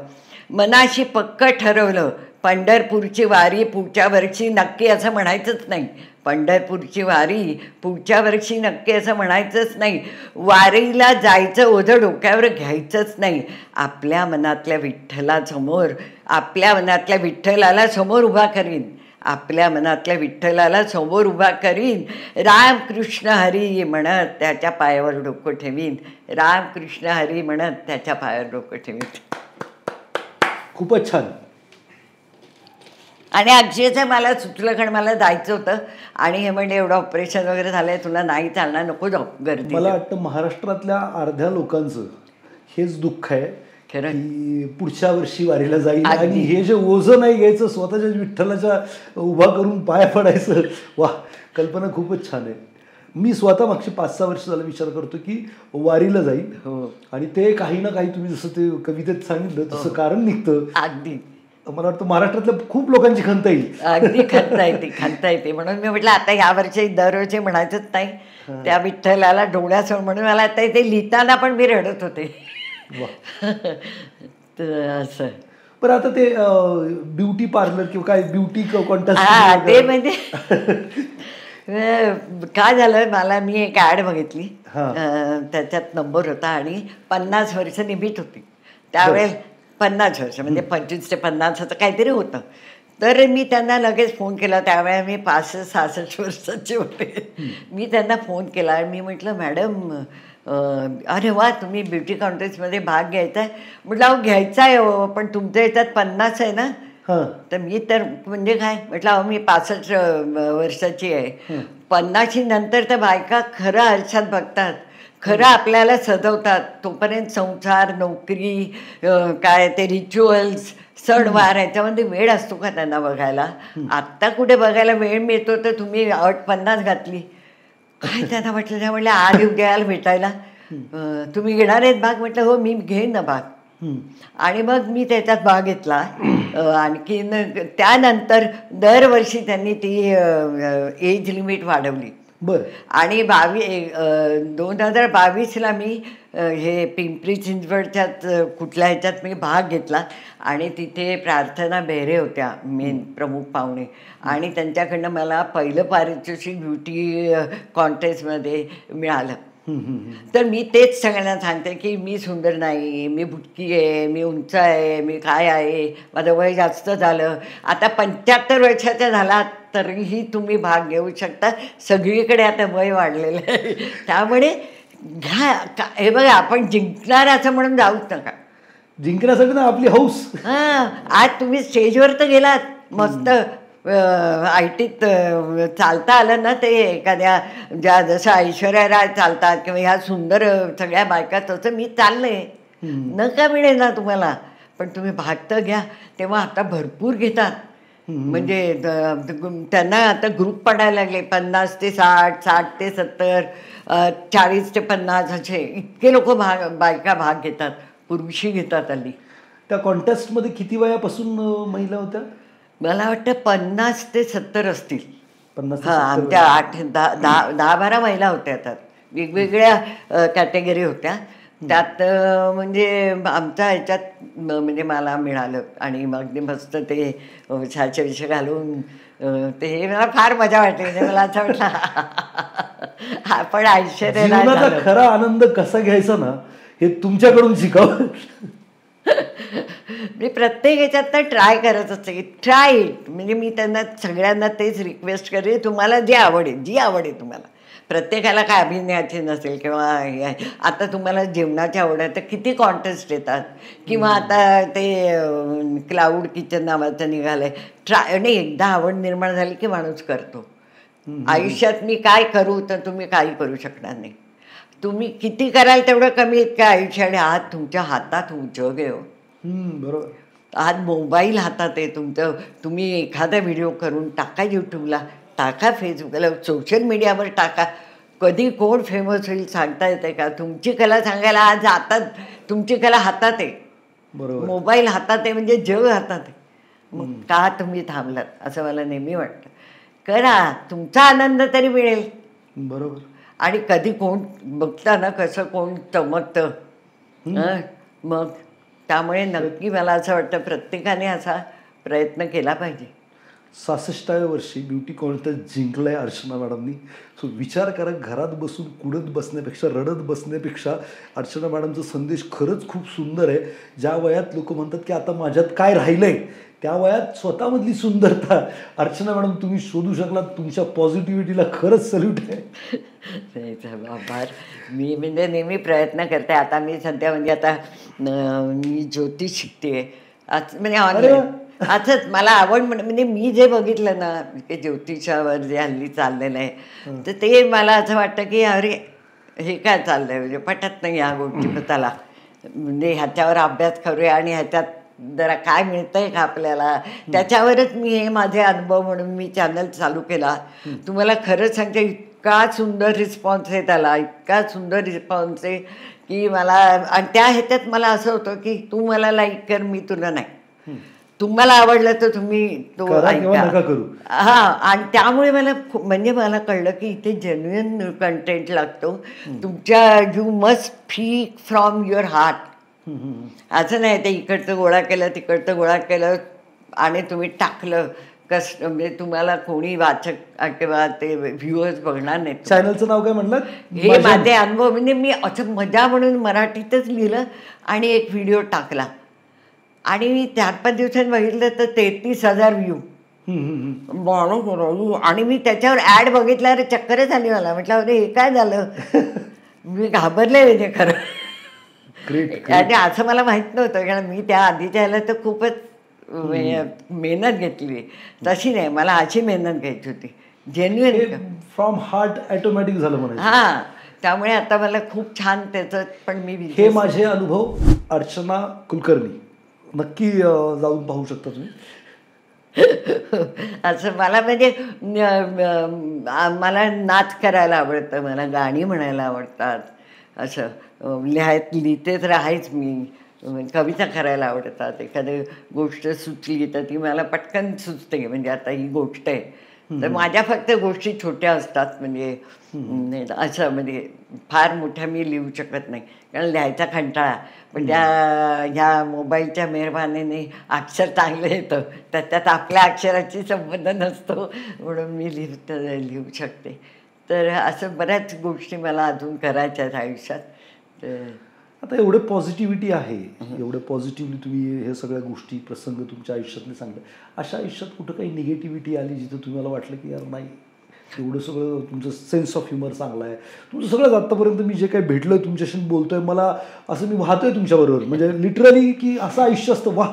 मनाशी पक्क ठरवलं, पंढरपूरची वारी पुढच्या वर्षी नक्की असं म्हणायचंच नाही. पंढरपूरची वारी पुढच्या वर्षी नक्की असं म्हणायचंच नाही. वारीला जायचं ओझं डोक्यावर घ्यायचंच नाही. आपल्या मनातल्या विठ्ठलासमोर, आपल्या मनातल्या विठ्ठलाला समोर उभा करीन. आपल्या मनातल्या विठ्ठलाला समोर उभा करीन. राम कृष्ण हरी म्हणत त्याच्या पायावर डोकं ठेवीन. राम कृष्ण हरी म्हणत त्याच्या पायावर डोकं ठेवीन. खूपच छान. आणि अक्षयचं मला सुचलं, कारण मला जायचं होतं आणि हे म्हणजे एवढं ऑपरेशन वगैरे झालंय, तुला नाही चालणार, नको जाऊ गर्दी. मला वाटतं महाराष्ट्रातल्या अर्ध्या लोकांचं हेच दुःख आहे की पुढच्या वर्षी वारीला जाईल आणि हे जे ओझं नाही घ्यायचं, स्वतःच्या विठ्ठलाच्या उभा करून पाया पडायचं. वा, कल्पना खूपच छान आहे. मी स्वतः मागची 5-6 वर्ष झालं विचार करतो की वारीला जाईल आणि ते काही ना काही, तुम्ही जसं ते कवितेत सांगितलं तसं कारण निघतं. अगदी मला वाटतं महाराष्ट्रातल्या खूप लोकांची खंत येईल. अगदी खंत येते. म्हणून मी म्हटलं आता ह्या वर्षी दरवर्षी म्हणायचंच नाही, त्या विठ्ठलाला डोळ्यासमोर. म्हणून मला आता ते लिहिताना पण मी रडत होते. असं. पण आता ते ब्युटी पार्लर किंवा काय ब्युटी कॉन्टेस्ट, ते म्हणजे काय झालं, मला मी एक ॲड बघितली, त्याच्यात नंबर होता आणि 50 वर्ष निमित होती. त्यावेळेस 50 वर्ष म्हणजे 25 ते 50 असं काहीतरी होतं. तर मी त्यांना लगेच फोन केला. त्यावेळेला मी 65-66 वर्षाचे होते. मी त्यांना फोन केला. मी म्हटलं, मॅडम अरे वा, तुम्ही ब्युटी कॉन्टेस्टमध्ये भाग घ्यायचा आहे. म्हटलं अहो घ्यायचा आहे, पण तुमच्या याच्यात 50 आहे ना. तर मी तर म्हणजे काय म्हटलं, अहो मी 65 वर्षाची आहे. 50 नंतर तर बायका खरं आरशात बघतात, खरं आपल्याला सजवतात तोपर्यंत संसार, नोकरी, काय ते रिच्युअल्स, सणवार ह्याच्यामध्ये वेळ असतो का त्यांना बघायला? आत्ता कुठे बघायला वेळ मिळतो तर तुम्ही 50 घातली काय त्यांना म्हटलं. त्या म्हटलं आज उद्या यायला भेटायला, तुम्ही घेणार आहेत भाग? म्हटलं हो मी घेईन ना भाग. आणि मग मी त्याच्यात भाग घेतला. आणखीन त्यानंतर दरवर्षी त्यांनी ती एज लिमिट वाढवली. आणि 2022ला मी हे पिंपरी चिंचवडच्याच कुठल्या ह्याच्यात मी भाग घेतला आणि तिथे प्रार्थना बेहरे होत्या मेन प्रमुख पाहुणे. आणि त्यांच्याकडनं मला पहिलं पारितोषिक ब्युटी कॉन्टेस्टमध्ये मिळालं. तर मी तेच सगळ्यांना सांगते की मी सुंदर नाही, मी बुटकी आहे, मी उंच आहे, मी काय आहे, माझं वय जास्त झालं, आता 75 वर्षाचा झाला तरीही तुम्ही भाग घेऊ शकता. सगळीकडे आता वय वाढलेलं आहे. त्यामुळे घ्या. हे बघा आपण जिंकणार असं म्हणून जाऊच नका. जिंकण्यासाठी ना आपली हौस. हां, आज तुम्ही स्टेजवर तर गेलात मस्त, ITत चालता आलं ना, ते एखाद्या ज्या जसं ऐश्वर्या राय चालतात किंवा ह्या सुंदर सगळ्या बायका, तसं मी चालले नका मिळेल ना तुम्हाला, पण तुम्ही भाग तर घ्या. तेव्हा आता भरपूर घेतात. म्हणजे त्यांना आता ग्रुप पडायला लागले 50 ते 60, 60 ते 70, 40 ते 50 असे इतके लोक बायका भाग घेतात. पूर्वीशी घेतात आली. त्या कॉन्टेस्टमध्ये किती वयापासून महिला होत्या? मला वाटतं 50 ते 70 असतील. 50. हां, आमच्या 10-12 महिला होत्या. त्यात वेगवेगळ्या कॅटेगरी होत्या. त्यात म्हणजे आमच्या ह्याच्यात म्हणजे मला मिळालं आणि मग अगदी मस्त ते विषय घालून ते हे मला फार मजा वाटली. म्हणजे मला असं वाटलं आपण जीवनाचा खरा आनंद कसा घ्यायचा ना हे तुमच्याकडून शिकावं. मी प्रत्येक ह्याच्यात तर ट्राय करत असते. Try it. म्हणजे मी त्यांना सगळ्यांना तेच रिक्वेस्ट करेन, तुम्हाला जी आवड आहे तुम्हाला. प्रत्येकाला काय अभिनयाची नसेल किंवा हे आहे. आता तुम्हाला जेवणाची आवड आहे तर किती कॉन्टेस्ट येतात. किंवा आता ते क्लाउड किचन नावाचं निघालंय. ट्राय. आणि एकदा आवड निर्माण झाली की माणूस करतो. आयुष्यात मी काय करू तर तुम्ही काही करू शकणार नाही. तुम्ही किती कराल तेवढं कमी इतकं आयुष्य. आणि आज तुमच्या हातात जग आहे. बरोबर. आज मोबाईल हातात आहे तुमचं. तुम्ही एखादा व्हिडिओ करून टाका यूट्यूबला, टाका फेसबुकला, सोशल मीडियावर टाका. कधी कोण फेमस होईल सांगता येते का? तुमची कला सांगायला आज आता तुमची कला हातात आहे. बरोबर. मोबाईल हातात आहे म्हणजे जग हातात आहे. मग का तुम्ही थांबलात असं मला नेहमी वाटतं. करा, तुमचा आनंद तरी मिळेल. बरोबर. आणि कधी कोण बघता ना कसं कोण चमकतं. मग त्यामुळे नक्की मला असं वाटतं प्रत्येकाने असा प्रयत्न केला पाहिजे. 66व्या वर्षी ब्युटी कॉन्टेस्ट जिंकलाय अर्चना मॅडमनी. सो विचार करा, घरात बसून कुडत बसण्यापेक्षा, रडत बसण्यापेक्षा अर्चना मॅडमचा संदेश खरंच खूप सुंदर आहे. ज्या वयात लोक म्हणतात की आता माझ्यात काय राहिलंय, त्या वयात स्वतःमधली सुंदरता अर्चना मॅडम तुम्ही शोधू शकलात. तुमच्या पॉझिटिव्हिटीला खरंच सल्यूट आहे. आभार. मी म्हणजे नेहमी प्रयत्न करते. आता मी सध्या म्हणजे आता मी ज्योतिष शिकते. म्हणजे ऑनलाईन असंच मला आवड. म्हणजे मी जे बघितलं ना ते ज्योतिषावर जे हल्ली चाललेलं आहे तर ते मला असं वाटतं की अरे हे काय चाललंय, म्हणजे पटत नाही ह्या गोष्टी. त्याला म्हणजे ह्याच्यावर अभ्यास करूया आणि ह्याच्यात जरा काय मिळतंय का आपल्याला, त्याच्यावरच मी हे माझे अनुभव म्हणून मी चॅनल चालू केला. तुम्हाला खरंच सांगते इतका सुंदर रिस्पॉन्स आहे त्याला, इतका सुंदर रिस्पॉन्स आहे की मला. आणि त्या ह्याच्यात मला असं होतं की तू मला लाईक कर, मी तुला नाही. तुम्हाला आवडलं तर तुम्ही तो ऐका. हां. आणि त्यामुळे मला म्हणजे मला कळलं की इथे जेन्युइन कंटेंट लागतो. तुमच्या you must speak from your heart. असं नाही ते इकडचं गोळा केलं तिकडचं गोळा केलं आणि तुम्ही टाकलं म्हणजे तुम्हाला कोणी वाचक किंवा ते व्ह्युअर्स बघणार नाही. चॅनलचं नाव काय म्हणलं? हे माझे अनुभव. म्हणजे मी असं मजा म्हणून मराठीतच लिहिलं आणि एक व्हिडिओ टाकला आणि मी 4-5 दिवसांनी बघितलं तर 33,000 व्ह्यू. आणि मी त्याच्यावर ॲड बघितल्यावर चक्करच आली मला. म्हटलं अरे हे काय झालं. मी घाबरले म्हणजे खरं. आणि असं मला माहीत नव्हतं कारण मी त्या आधीच्या ह्याला तर खूपच मेहनत घेतली. तशी नाही, मला अशी मेहनत घ्यायची होती जेन्युइन फ्रॉम हार्ट ऑटोमॅटिक झालं म्हणून. हां. त्यामुळे आता मला खूप छान त्याचं पण मी हे माझे अनुभव अर्चना कुलकर्णी नक्की जाऊन पाहू शकता तुम्ही. असं मला म्हणजे मला नाच करायला आवडतं, मला गाणी म्हणायला आवडतात, असं लिहिते तर आहेच मी, कविता करायला आवडतात. एखादी गोष्ट सुचली तर ती मला पटकन सुचते. म्हणजे आता ही गोष्ट आहे तर माझ्या फक्त गोष्टी छोट्या असतात, म्हणजे असं म्हणजे फार मोठ्या मी लिहू शकत नाही कारण लिहायचा कंटाळा. पण ह्या मोबाईलच्या मेहरबानीने अक्षर चांगलं येतं, त्यात आपल्या अक्षराची संबंध नसतो म्हणून मी लिहू शकते. तर असं बऱ्याच गोष्टी मला अजून करायच्या आहेत आयुष्यात. तर आता एवढे पॉझिटिव्हिटी आहे, एवढे पॉझिटिव्हली तुम्ही हे सगळ्या गोष्टी प्रसंग तुमच्या आयुष्यातले सांगले. अशा आयुष्यात कुठं काही निगेटिव्हिटी आली जिथं तुम्हाला वाटलं की यार नाही, एवढं सगळं तुमचं सेन्स ऑफ ह्युमर चांगला आहे, तुमचं सगळं आत्तापर्यंत मी जे काही भेटलं तुमच्याशी बोलतोय मला असं मी वाहतोय तुमच्याबरोबर, म्हणजे लिटरली की असं आयुष्य असतं वा,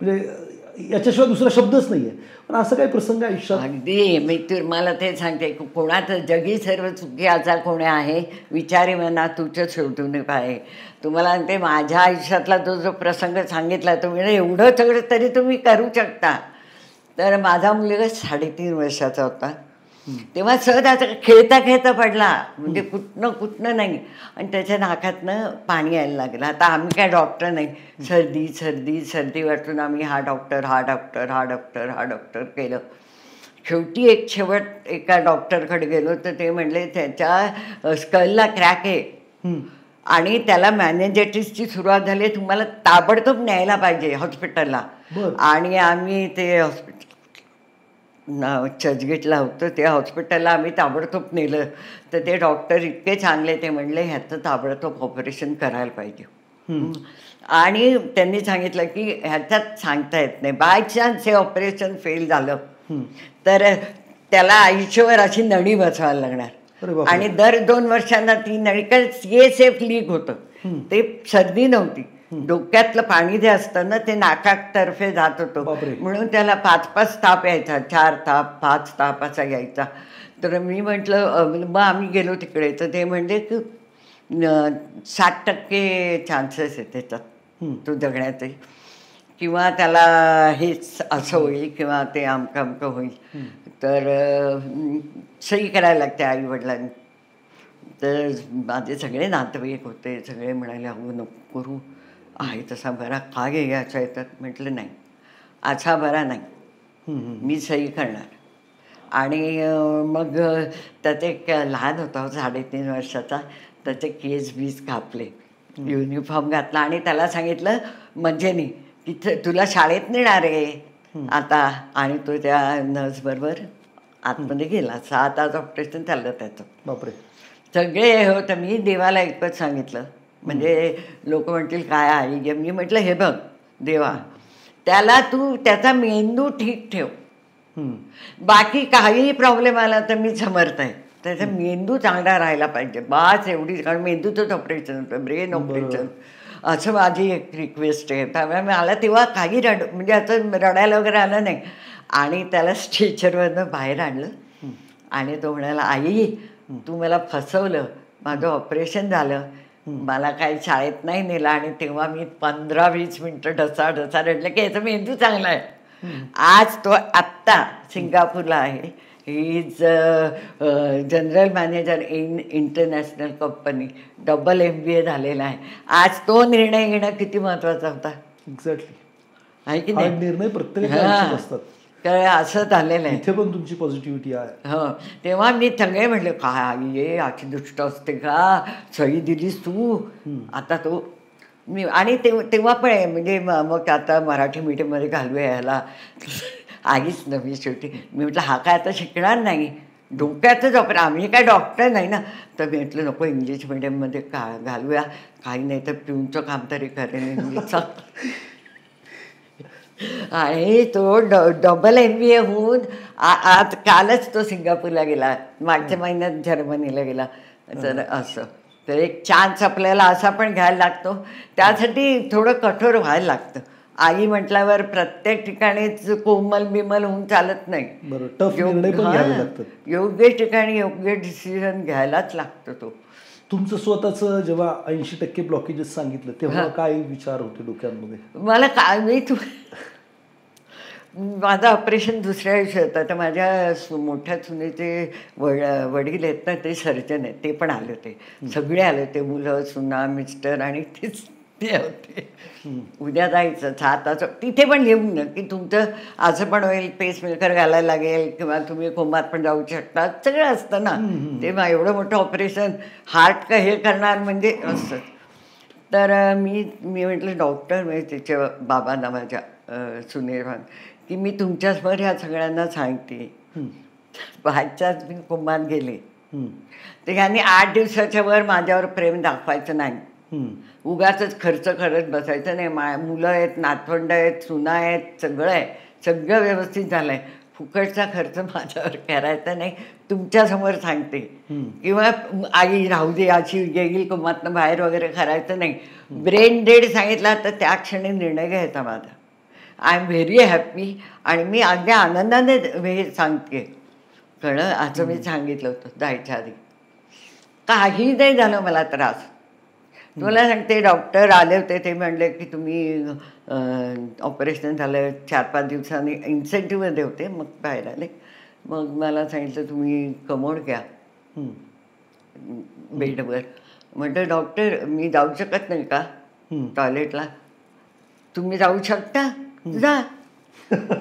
म्हणजे याच्याशिवाय दुसरा शब्दच नाही आहे. पण असं काही प्रसंग आयुष्यात? अगदी मी मला ते सांगते, कोणाचं जगी सर्व चुकी असा कोणी आहे विचारी मना तुझं शेवटून पाहे. तुम्हाला सांगते माझ्या आयुष्यातला तो जो प्रसंग सांगितला तो म्हणजे एवढं सगळं तरी तुम्ही करू शकता. तर माझा मुलगा 3.5 वर्षाचा होता तेव्हा सहज असं खेळता खेळता पडला, म्हणजे कुठनं नाही, आणि त्याच्या नाकातनं पाणी यायला लागलं. आता आम्ही काय डॉक्टर नाही, सर्दी सर्दी सर्दी वाटून आम्ही हा डॉक्टर केलं. शेवटी शेवट एका डॉक्टरकडे गेलो तर ते म्हणले त्याच्या स्कलला क्रॅक आहे आणि त्याला मॅनेजायटिसची सुरुवात झाली, तुम्हाला ताबडतोब न्यायला पाहिजे हॉस्पिटलला. आणि आम्ही ते चर्चगेटला होतं त्या हॉस्पिटलला आम्ही ताबडतोब नेलं. तर ते डॉक्टर इतके चांगले, ते म्हणले ह्याचं ताबडतोब ऑपरेशन करायला पाहिजे. आणि त्यांनी सांगितलं की ह्याच्यात सांगता येत नाही, बाय चान्स हे ऑपरेशन फेल झालं तर त्याला आयुष्यभर अशी नळी बसवायला लागणार आणि दर 2 वर्षांना ती नळी, कारण CSF लीक होतं, ते सर्दी नव्हती, डोक्यातलं पाणी जे असतं ना ते नाकातर्फे जात होतं, म्हणून त्याला 5-5 ताप यायचा, 4 ताप 5 ताप असा यायचा. तर मी म्हटलं, मग आम्ही गेलो तिकडे तर ते म्हणजे की 60% चान्सेस आहे त्याच्यात तो जगण्याचे, किंवा त्याला हेच असं होईल किंवा ते अमकं होईल. तर सही करायला लागते आईवडिलांनी. तर माझे सगळे नातेवाईक होते, सगळे म्हणाले अहो नको करू, आहे तसा बरा का घ्यायचा येतात. म्हटलं नाही, असा बरा नाही, मी सही करणार. आणि मग त्याचे एक लहान होता 3.5 वर्षाचा, त्याचे केस बीस कापले, युनिफॉर्म घातला आणि त्याला सांगितलं मंजेनी तिथं तुला शाळेत नेणार आहे आता. आणि तो त्या नर्सबरोबर आतमध्ये गेला. 6 तास ऑपरेशन चाललं त्याचं. बापरे. सगळे हे होतं. मी देवाला एकच सांगितलं, म्हणजे लोक म्हणतील काय आई, मी म्हटलं हे बघ देवा, त्याला तू त्याचा मेंदू ठीक ठेव, बाकी काही प्रॉब्लेम आला तर मी समर्थ आहे, त्याचा मेंदू चांगला राहायला पाहिजे बास एवढी. कारण मेंदूचंच ऑपरेशन होतं, ब्रेन ऑपरेशन, असं माझी एक रिक्वेस्ट आहे. त्यामुळे मला तेव्हा काही म्हणजे असं रडायला वगैरे आलं नाही. आणि त्याला स्ट्रेचरवरनं बाहेर आणलं आणि तो म्हणाला आई तू मला फसवलं, माझं ऑपरेशन झालं, मला काही शाळेत नाही नेलं. आणि तेव्हा मी 15-20 मिनटं ढसा रडलं की याचा मेंदू चांगला आहे. आज तो आत्ता सिंगापूरला आहे, he is general manager in international company, double MBA झालेला आहे. आज तो निर्णय घेणं किती महत्त्वाचा होता. एक्झॅक्टली, आहे की नाही. निर्णय प्रत्येकाच्या असतात. काय असं झालेलं आहे. इथे पण तुमची पॉझिटिव्हिटी आहे. हो, तेव्हा मी सगळे म्हटले काय आई ये अशी दुष्ट असते का, सही दिलीस तू आता तो मी. आणि तेव्हा पण आहे म्हणजे मग आता मराठी मीडियममध्ये घालूया याला, आईच नवी शेवटी. मी म्हटलं हा काय आता शिकणार नाही, डोक्यातच ऑपरेशन, आम्ही काय डॉक्टर नाही ना. तर मी म्हटलं नको इंग्लिश मिडियममध्ये घालूया, काही नाही तर पिऊनचं काम तरी करेन इंग्लिशचं. आणि तो डबल MBA होऊन आज कालच तो सिंगापूरला गेला, मागच्या महिन्यात जर्मनीला गेला. तर असं तर एक चान्स आपल्याला असा पण घ्यायला लागतो, त्यासाठी थोडं कठोर व्हायला लागतं. आई म्हटल्यावर प्रत्येक ठिकाणीच कोमल बिमल होऊन चालत नाही. टफ निर्णय पण घ्यावे लागतात. योग्य ठिकाणी योग्य डिसिजन घ्यायलाच लागतो तो. तुमचं स्वतःचं जेव्हा 80% ब्लॉकेजेस सांगितलं तेव्हा काय विचार होते डोक्यांमध्ये? मला काय मी माझं ऑपरेशन दुसऱ्या दिवशी होतं. तर माझ्या मोठ्या सुनेचे वडील आहेत ना, ते सर्जन आहेत, ते पण आले होते. सगळे आले होते, मुलं, सुना, मिस्टर आणि ते होते. उद्या जायचं 6 तास. तिथे पण लिहून ना की तुमचं असं पण होईल, पेसमेकर घालायला लागेल किंवा तुम्ही कोमात पण जाऊ शकता, सगळं असतं ना. तेव्हा एवढं मोठं ऑपरेशन, हार्ट का हे करणार म्हणजे असतं. तर मी म्हटलं डॉक्टर म्हणजे तिच्या बाबांना माझ्या सुनेरान की मी तुमच्यासमोर ह्या सगळ्यांना सांगते. बायचाच मी कोमात गेले तर ह्यांनी 8 दिवसाच्या वर माझ्यावर प्रेम दाखवायचं नाही. उगाच खर्च करत बसायचं नाही. मुलं आहेत, नातवंड आहेत, सुना आहेत, सगळं आहे, सगळं व्यवस्थित झालं आहे. फुकटचा खर्च माझ्यावर करायचा नाही, तुमच्यासमोर सांगते. किंवा आई राहू दे अशी गेली कोमातनं बाहेर वगैरे करायचं नाही. ब्रेन डेड सांगितला तर त्या क्षणी निर्णय घ्यायचा माझा. आय एम व्हेरी हॅपी आणि मी अगदी आनंदाने हे सांगते. कळलं, असं मी सांगितलं होतं जायच्या आधी. काही नाही झालं मला त्रास. तुम्हाला सांगते, डॉक्टर आले होते, ते म्हणले की तुम्ही ऑपरेशन झालं 4-5 दिवसांनी इन्सेंटिव्हमध्ये होते, मग बाहेर आले. मग मला सांगितलं तुम्ही कमोड घ्या बेडवर. म्हटलं डॉक्टर मी जाऊ शकत नाही का टॉयलेटला? तुम्ही जाऊ शकता, जा.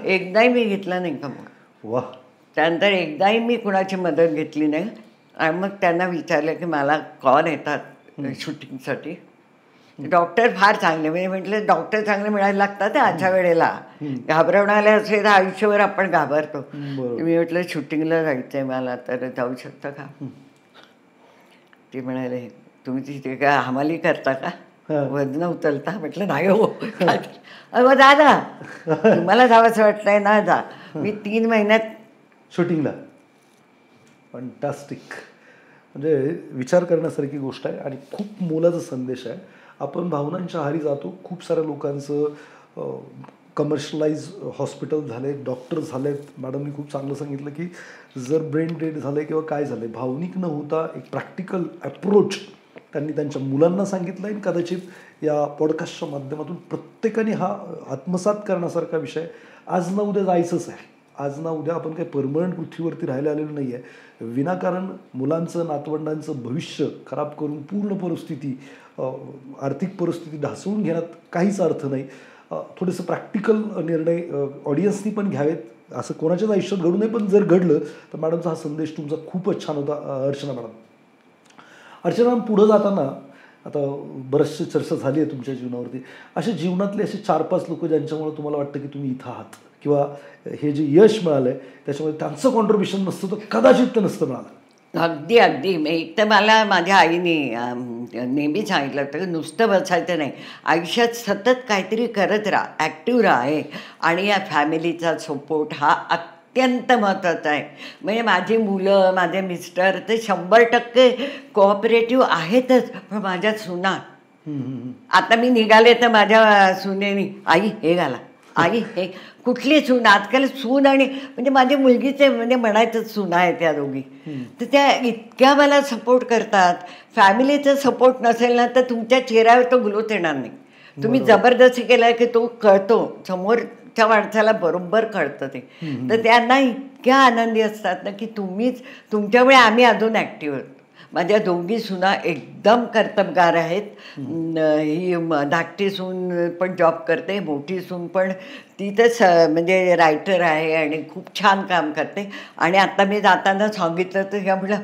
एकदाही मी घेतला नाही कमोड. वा. त्यानंतर एकदाही मी कुणाची मदत घेतली नाही. आणि मग त्यांना विचारलं की मला कॉल येतात शूटिंगसाठी. डॉक्टर फार चांगले, म्हणजे म्हटलं डॉक्टर चांगले मिळायला लागतात अशा वेळेला. घाबरवणारे असे तर आयुष्यभर आपण घाबरतो. मी म्हटलं शूटिंगला जायचंय मला, तर जाऊ शकता का? ते म्हणाले तुम्ही तिथे काय हमाली करता का, वजन उचलता? म्हटलं नाही हो. अहो दादा तुम्हाला जावंसं वाटतंय ना, जा. मी 3 महिन्यात शूटिंगला. फंटास्टिक. म्हणजे विचार करण्यासारखी गोष्ट आहे आणि खूप मोलाचा संदेश आहे. आपण भावनांच्या आहारी जातो. खूप साऱ्या लोकांचं कमर्शलाइज हॉस्पिटल झाले, डॉक्टर झालेत. मॅडमनी खूप चांगलं सांगितलं की जर ब्रेन डेड झालं किंवा काय झालं, भावनिक न होता एक प्रॅक्टिकल अप्रोच त्यांनी त्यांच्या मुलांना सांगितलं आहे. कदाचित या पॉडकास्टच्या माध्यमातून प्रत्येकाने हा आत्मसात करण्यासारखा विषय. आज ना उद्या जायचंच आहे. आज ना उद्या आपण काही परमनंट पृथ्वीवरती राहायला आलेलं नाही आहे. विनाकारण मुलांचं, नातवंडांचं भविष्य खराब करून पूर्ण परिस्थिती, आर्थिक परिस्थिती ढासळून घेण्यात काहीच अर्थ नाही. थोडंसं प्रॅक्टिकल निर्णय ऑडियन्सनी पण घ्यावेत. असं कोणाच्याच आयुष्यात घडू नये, पण जर घडलं तर मॅडमचा हा संदेश तुमचा खूपच छान होता. अर्चना मॅडम, पुढं जाताना आता बरेचशी चर्चा झाली आहे तुमच्या जीवनावरती. अशा जीवनातले असे 4-5 लोक ज्यांच्यामुळे तुम्हाला वाटतं की तुम्ही इथं आहात किंवा हे जे यश मिळालं आहे त्याच्यामध्ये त्यांचं कॉन्ट्रीब्युशन नसतं तर कदाचित ते नसतं मिळालं. अगदी अगदी. एक तर मला माझ्या आईने नेहमी सांगितलं होतं की नुसतं बसायचं नाही, आयुष्यात सतत काहीतरी करत राहा, ॲक्टिव्ह राहा आहे. आणि या फॅमिलीचा सपोर्ट हा अत्यंत महत्त्वाचा आहे. म्हणजे माझी मुलं, माझे मिस्टर ते 100% कोऑपरेटिव्ह आहेतच. पण माझ्या सुना, आता मी निघाले तर माझ्या सुनेनी आई हे घाला, आई हे, कुठली सून, आजकाल सून आणि म्हणजे माझी मुलगीचे म्हणजे म्हणायचं सुना आहे त्या दोघी, तर त्या इतक्या मला सपोर्ट करतात. फॅमिलीचा सपोर्ट नसेल ना तर तुमच्या चेहऱ्यावर तो ग्लोथ येणार नाही. तुम्ही जबरदस्ती केला की तो कळतो, समोरच्या माणसाला बरोबर कळतं ते. तर त्यांना इतक्या आनंदी असतात ना की तुमच्यामुळे आम्ही अजून ॲक्टिव्ह आहोत. माझ्या दोघी सुना एकदम कर्तबगार आहेत. ही धाकटी सून पण जॉब करते, मोठी सून पण ती तर म्हणजे रायटर आहे आणि खूप छान काम करते. आणि आता मी जाताना सांगितलं तर ह्या म्हटलं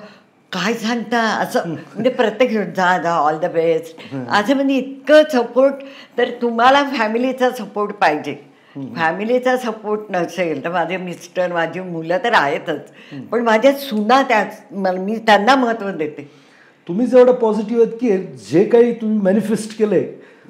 काय सांगता असं, म्हणजे प्रत्येक जा ऑल द बेस्ट असं, म्हणजे इतकं सपोर्ट. तर तुम्हाला फॅमिलीचा सपोर्ट पाहिजे. फॅमिलीचा सपोर्ट नसेल तर माझे मिस्टर, माझी मुलं तर आहेतच, पण माझ्या सुना मी त्यांना महत्त्व देते. तुम्ही जेवढं पॉझिटिव्ह आहेत की जे काही तुम्ही मॅनिफेस्ट केलंय,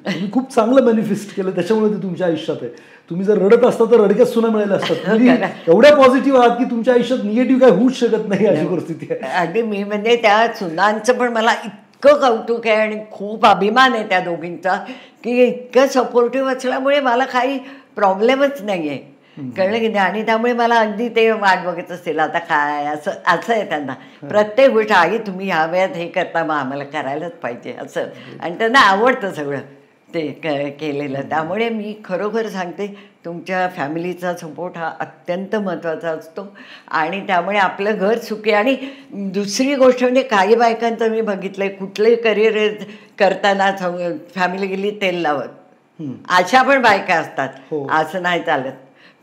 तुम्ही खूप चांगलं मॅनिफेस्ट केलं, त्याच्यामुळे ते तुमच्या आयुष्यात आहे. तुम्ही जर रडत असता तर रडक्यात सुना मिळायला असतात. तुम्ही एवढ्या पॉझिटिव्ह आहात की तुमच्या आयुष्यात निगेटिव्ह काय होऊच शकत नाही, अशी परिस्थिती आहे. अगदी. मी म्हणजे त्या सुनांचं पण मला इतकं कौतुक आहे आणि खूप अभिमान आहे त्या दोघींचा की इतकं सपोर्टिव्ह असल्यामुळे मला काही प्रॉब्लेमच नाही आहे. कळलं की नाही. आणि त्यामुळे मला अगदी ते वाट बघत असतील आता काय असं असं आहे त्यांना. प्रत्येक गोष्ट आई तुम्ही ह्या वेळात हे करता मग आम्हाला करायलाच पाहिजे असं. आणि त्यांना आवडतं सगळं ते केलेलं. त्यामुळे मी खरोखर सांगते तुमच्या फॅमिलीचा सपोर्ट हा अत्यंत महत्त्वाचा असतो. आणि त्यामुळे आपलं घर सुखी. आणि दुसरी गोष्ट म्हणजे काही बायकांचं मी बघितलंय कुठलंही करिअर करताना फॅमिली गेली तेल लावत अशा पण बायका असतात. असं नाही चालत.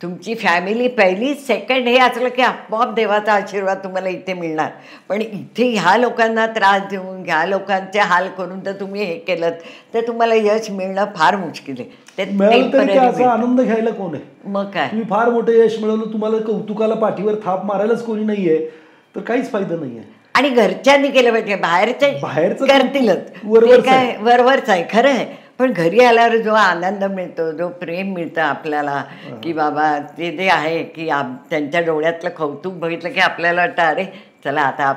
तुमची फॅमिली पहिली सेकंड हे असलं की आपोआप देवाचा आशीर्वाद तुम्हाला इथे मिळणार. पण इथे ह्या लोकांना त्रास देऊन ह्या लोकांचे हाल करून जर तुम्ही हे केलं तर तुम्हाला यश मिळणं फार मुश्किल आहे. ते आनंद घ्यायला कोण आहे. मग काय तुम्ही फार मोठं यश मिळवलं तुम्हाला कौतुकाला पाठीवर थाप मारायलाच कोणी नाहीये तर काहीच फायदा नाहीये. आणि घरच्यांनी केलं पाहिजे. बाहेरचं करतीलच काय वरवरच आहे खरं आहे. पण घरी आल्यावर जो आनंद मिळतो जो प्रेम मिळतं आपल्याला की बाबा ते जे आहे की त्यांच्या डोळ्यातलं कौतुक बघितलं की आपल्याला वाटतं अरे चला आता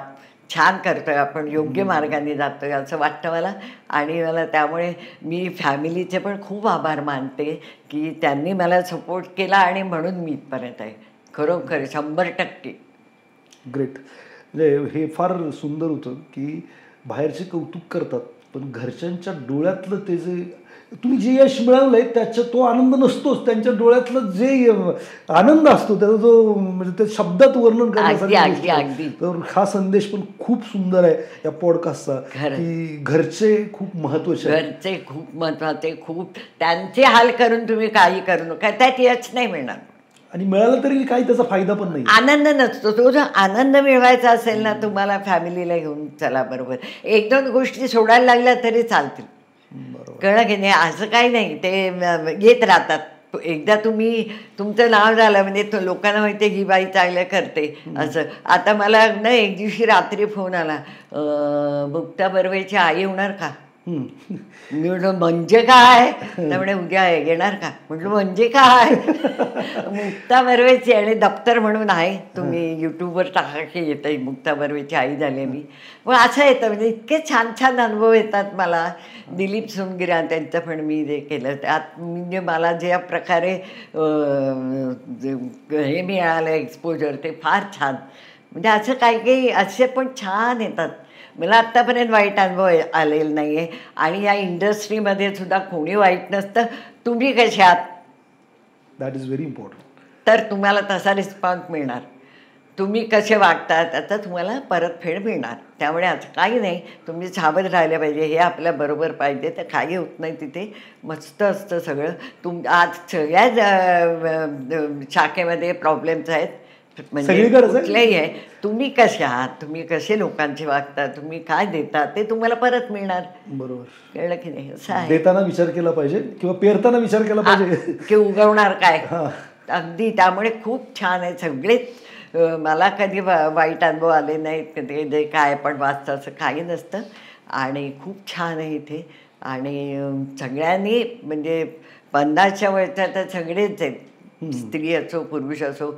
छान करतोय आपण योग्य मार्गाने जातोय असं वाटतं मला. आणि मला त्यामुळे मी फॅमिलीचे पण खूप आभार मानते की त्यांनी मला सपोर्ट केला आणि म्हणून मी इथपर्यंत आहे. खरोखर 100%. ग्रेट. म्हणजे हे फार सुंदर होतं की बाहेरचे कौतुक करतात पण घरच्यांच्या डोळ्यातलं ते जे तुम्ही जे यश मिळवलंय त्याचा तो आनंद नसतोच. त्यांच्या डोळ्यातलं जे आनंद असतो त्याचा जो म्हणजे ते शब्दात वर्णन करण्यासाठी. तर हा संदेश पण खूप सुंदर आहे या पॉडकास्टचा की घरचे खूप महत्वाचे. घरचे खूप महत्वाचे. खूप त्यांचे हाल करून तुम्ही काही करू नका त्यात यश नाही मिळणार. आणि मिळालं तरी काही त्याचा फायदा पण नाही. आनंद नसतो. तो जो आनंद मिळवायचा असेल ना तुम्हाला फॅमिलीला घेऊन चला बरोबर. 1-2 गोष्टी सोडायला लागल्या तरी चालतील. कळलं की नाही. असं काही नाही ते येत राहतात. एकदा तुम्ही तुमचं नाव झालं म्हणजे लोकांना माहिती ही बाई चांगलं करते असं. आता मला ना एक दिवशी रात्री फोन आला मुक्ता बर्वेची आई होणार का. मी म्हटलं म्हणजे काय. त्यामुळे उद्या येणार का म्हटलं म्हणजे काय. मुक्ता बर्वेची आणि दप्तर म्हणून आहे तुम्ही यूट्यूबवर टाका की येतं मुक्ता बर्वेची आई झाली मी. पण असं येतं म्हणजे इतके छान छान अनुभव येतात मला. दिलीप सोनगिरा त्यांचं पण मी जे केलं त्यात म्हणजे मला ज्या प्रकारे हे मिळालं एक्सपोजर ते फार छान. म्हणजे असं काही काही असे पण छान येतात. मला आत्तापर्यंत वाईट अनुभव आलेला नाही आहे. आणि या इंडस्ट्रीमध्ये सुद्धा कोणी वाईट नसतं. तुम्ही कसे आहात दॅट इज व्हेरी इम्पॉर्टंट. तर तुम्हाला तसा रिस्पॉन्स मिळणार. तुम्ही कसे वागतात आता तुम्हाला परतफेड मिळणार. त्यामुळे असं काही नाही. तुम्ही सावध राहिले पाहिजे. हे आपल्याबरोबर पाहिजे तर काही होत नाही तिथे. मस्त असतं सगळं. आज सगळ्याच शाखेमध्ये प्रॉब्लेम्स आहेत. म्हणजे कुठलेही आहे. तुम्ही कसे आहात तुम्ही कसे लोकांचे वागता तुम्ही काय देता ते तुम्हाला परत मिळणार. बरोबर. कळलं की नाही. असं आहे. देताना विचार केला पाहिजे किंवा पेरताना विचार केला पाहिजे की उगवणार काय. अगदी. त्यामुळे खूप छान आहे सगळेच. मला कधी वाईट अनुभव आले नाहीत. कधी जे काय पण वाचतं असं काही नसतं. आणि खूप छान आहे इथे. आणि सगळ्यांनी म्हणजे 50च्या वयाच्या तर सगळेच आहेत स्त्री असो पुरुष असो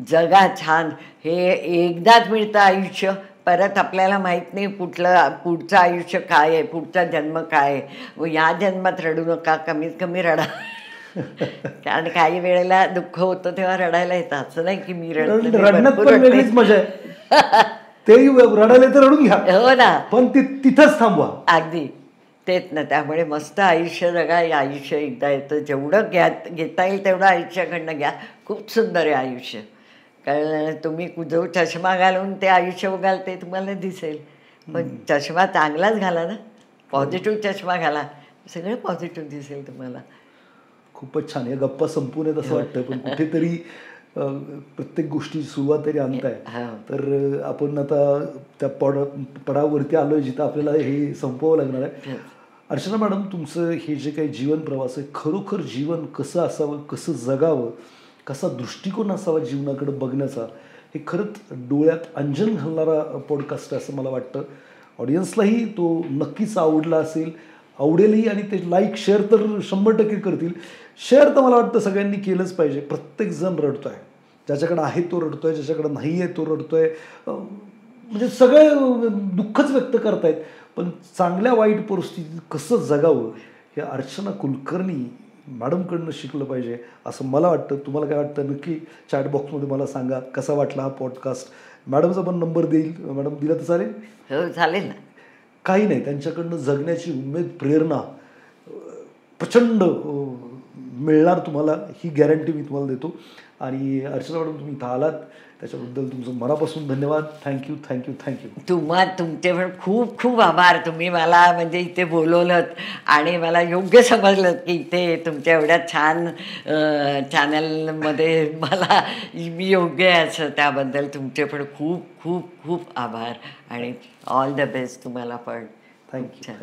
जगा छान. हे एकदाच मिळतं आयुष्य. परत आपल्याला माहीत नाही पुढचं आयुष्य काय आहे पुढचा जन्म काय आहे. व या जन्मात रडू नका कमीत कमी रडा. कारण काही वेळेला दुःख होतं तेव्हा रडायला येतं. असं नाही की मी रडण्यात मजा आहे. ते रडायला तर रडून घ्या. हो ना. पण तिथंच थांबवा. अगदी तेच ना. त्यामुळे मस्त आयुष्य जगा. हे आयुष्य एकदा येतं. जेवढं घेता येईल तेवढं आयुष्याकडनं घ्या. खूप सुंदर आहे आयुष्य. कारण तुम्ही जो चष्मा घालून ते आयुष्य बघाल ते तुम्हाला दिसेल. पण चष्मा चांगलाच घाला ना. पॉझिटिव्ह चष्मा घाला सगळं पॉझिटिव्ह दिसेल तुम्हाला. खूपच छान. या गप्पा संपून आहेत असं वाटतं. पण कुठेतरी प्रत्येक गोष्टी सुरुवात तरी आणताय. तर आपण आता त्या पडावरती आलोय जिथं आपल्याला हे संपवावं लागणार आहे. अर्चना मॅडम तुमचं हे जे काही जीवन प्रवास आहे खरोखर जीवन कसं असावं कसं जगावं कसा दृष्टिकोन असावा जीवनाकडे बघण्याचा हे खरंच डोळ्यात अंजन घालणारा पॉडकास्ट आहे असं मला वाटतं. ऑडियन्सलाही तो नक्कीच आवडला असेल आवडेलही. आणि ते लाईक शेअर तर 100% करतील. शेअर तर मला वाटतं सगळ्यांनी केलंच पाहिजे. प्रत्येकजण रडतो आहे. ज्याच्याकडे आहे तो रडतो आहे ज्याच्याकडे नाही आहे तो रडतो आहे. म्हणजे सगळे दुःखच व्यक्त करतायत. पण चांगल्या वाईट परिस्थितीत कसं जगावं हे अर्चना कुलकर्णी मॅडमकडनं शिकलं पाहिजे असं मला वाटतं. तुम्हाला काय वाटतं नक्की चॅट बॉक्समध्ये मला सांगा. कसा वाटला हा पॉडकास्ट. मॅडमचा पण नंबर देईल, मॅडम दिला तर चालेल? हो चालेल ना. काही नाही, त्यांच्याकडनं जगण्याची उमेद, प्रेरणा प्रचंड मिळणार तुम्हाला, ही गॅरंटी मी तुम्हाला देतो. आणि अर्चना मॅडम तुम्ही इथं आलात त्याच्याबद्दल तुमचं मनापासून धन्यवाद. Thank you thank you thank you. तुमचे पण खूप खूप आभार. तुम्ही मला म्हणजे इथे बोलवलं आणि मला योग्य समजलं की इथे तुमच्या एवढ्या छान चॅनलमध्ये मला मी योग्य आहे असं. त्याबद्दल तुमचे पण खूप खूप खूप आभार आणि ऑल द बेस्ट तुम्हाला पण. थँक्यू.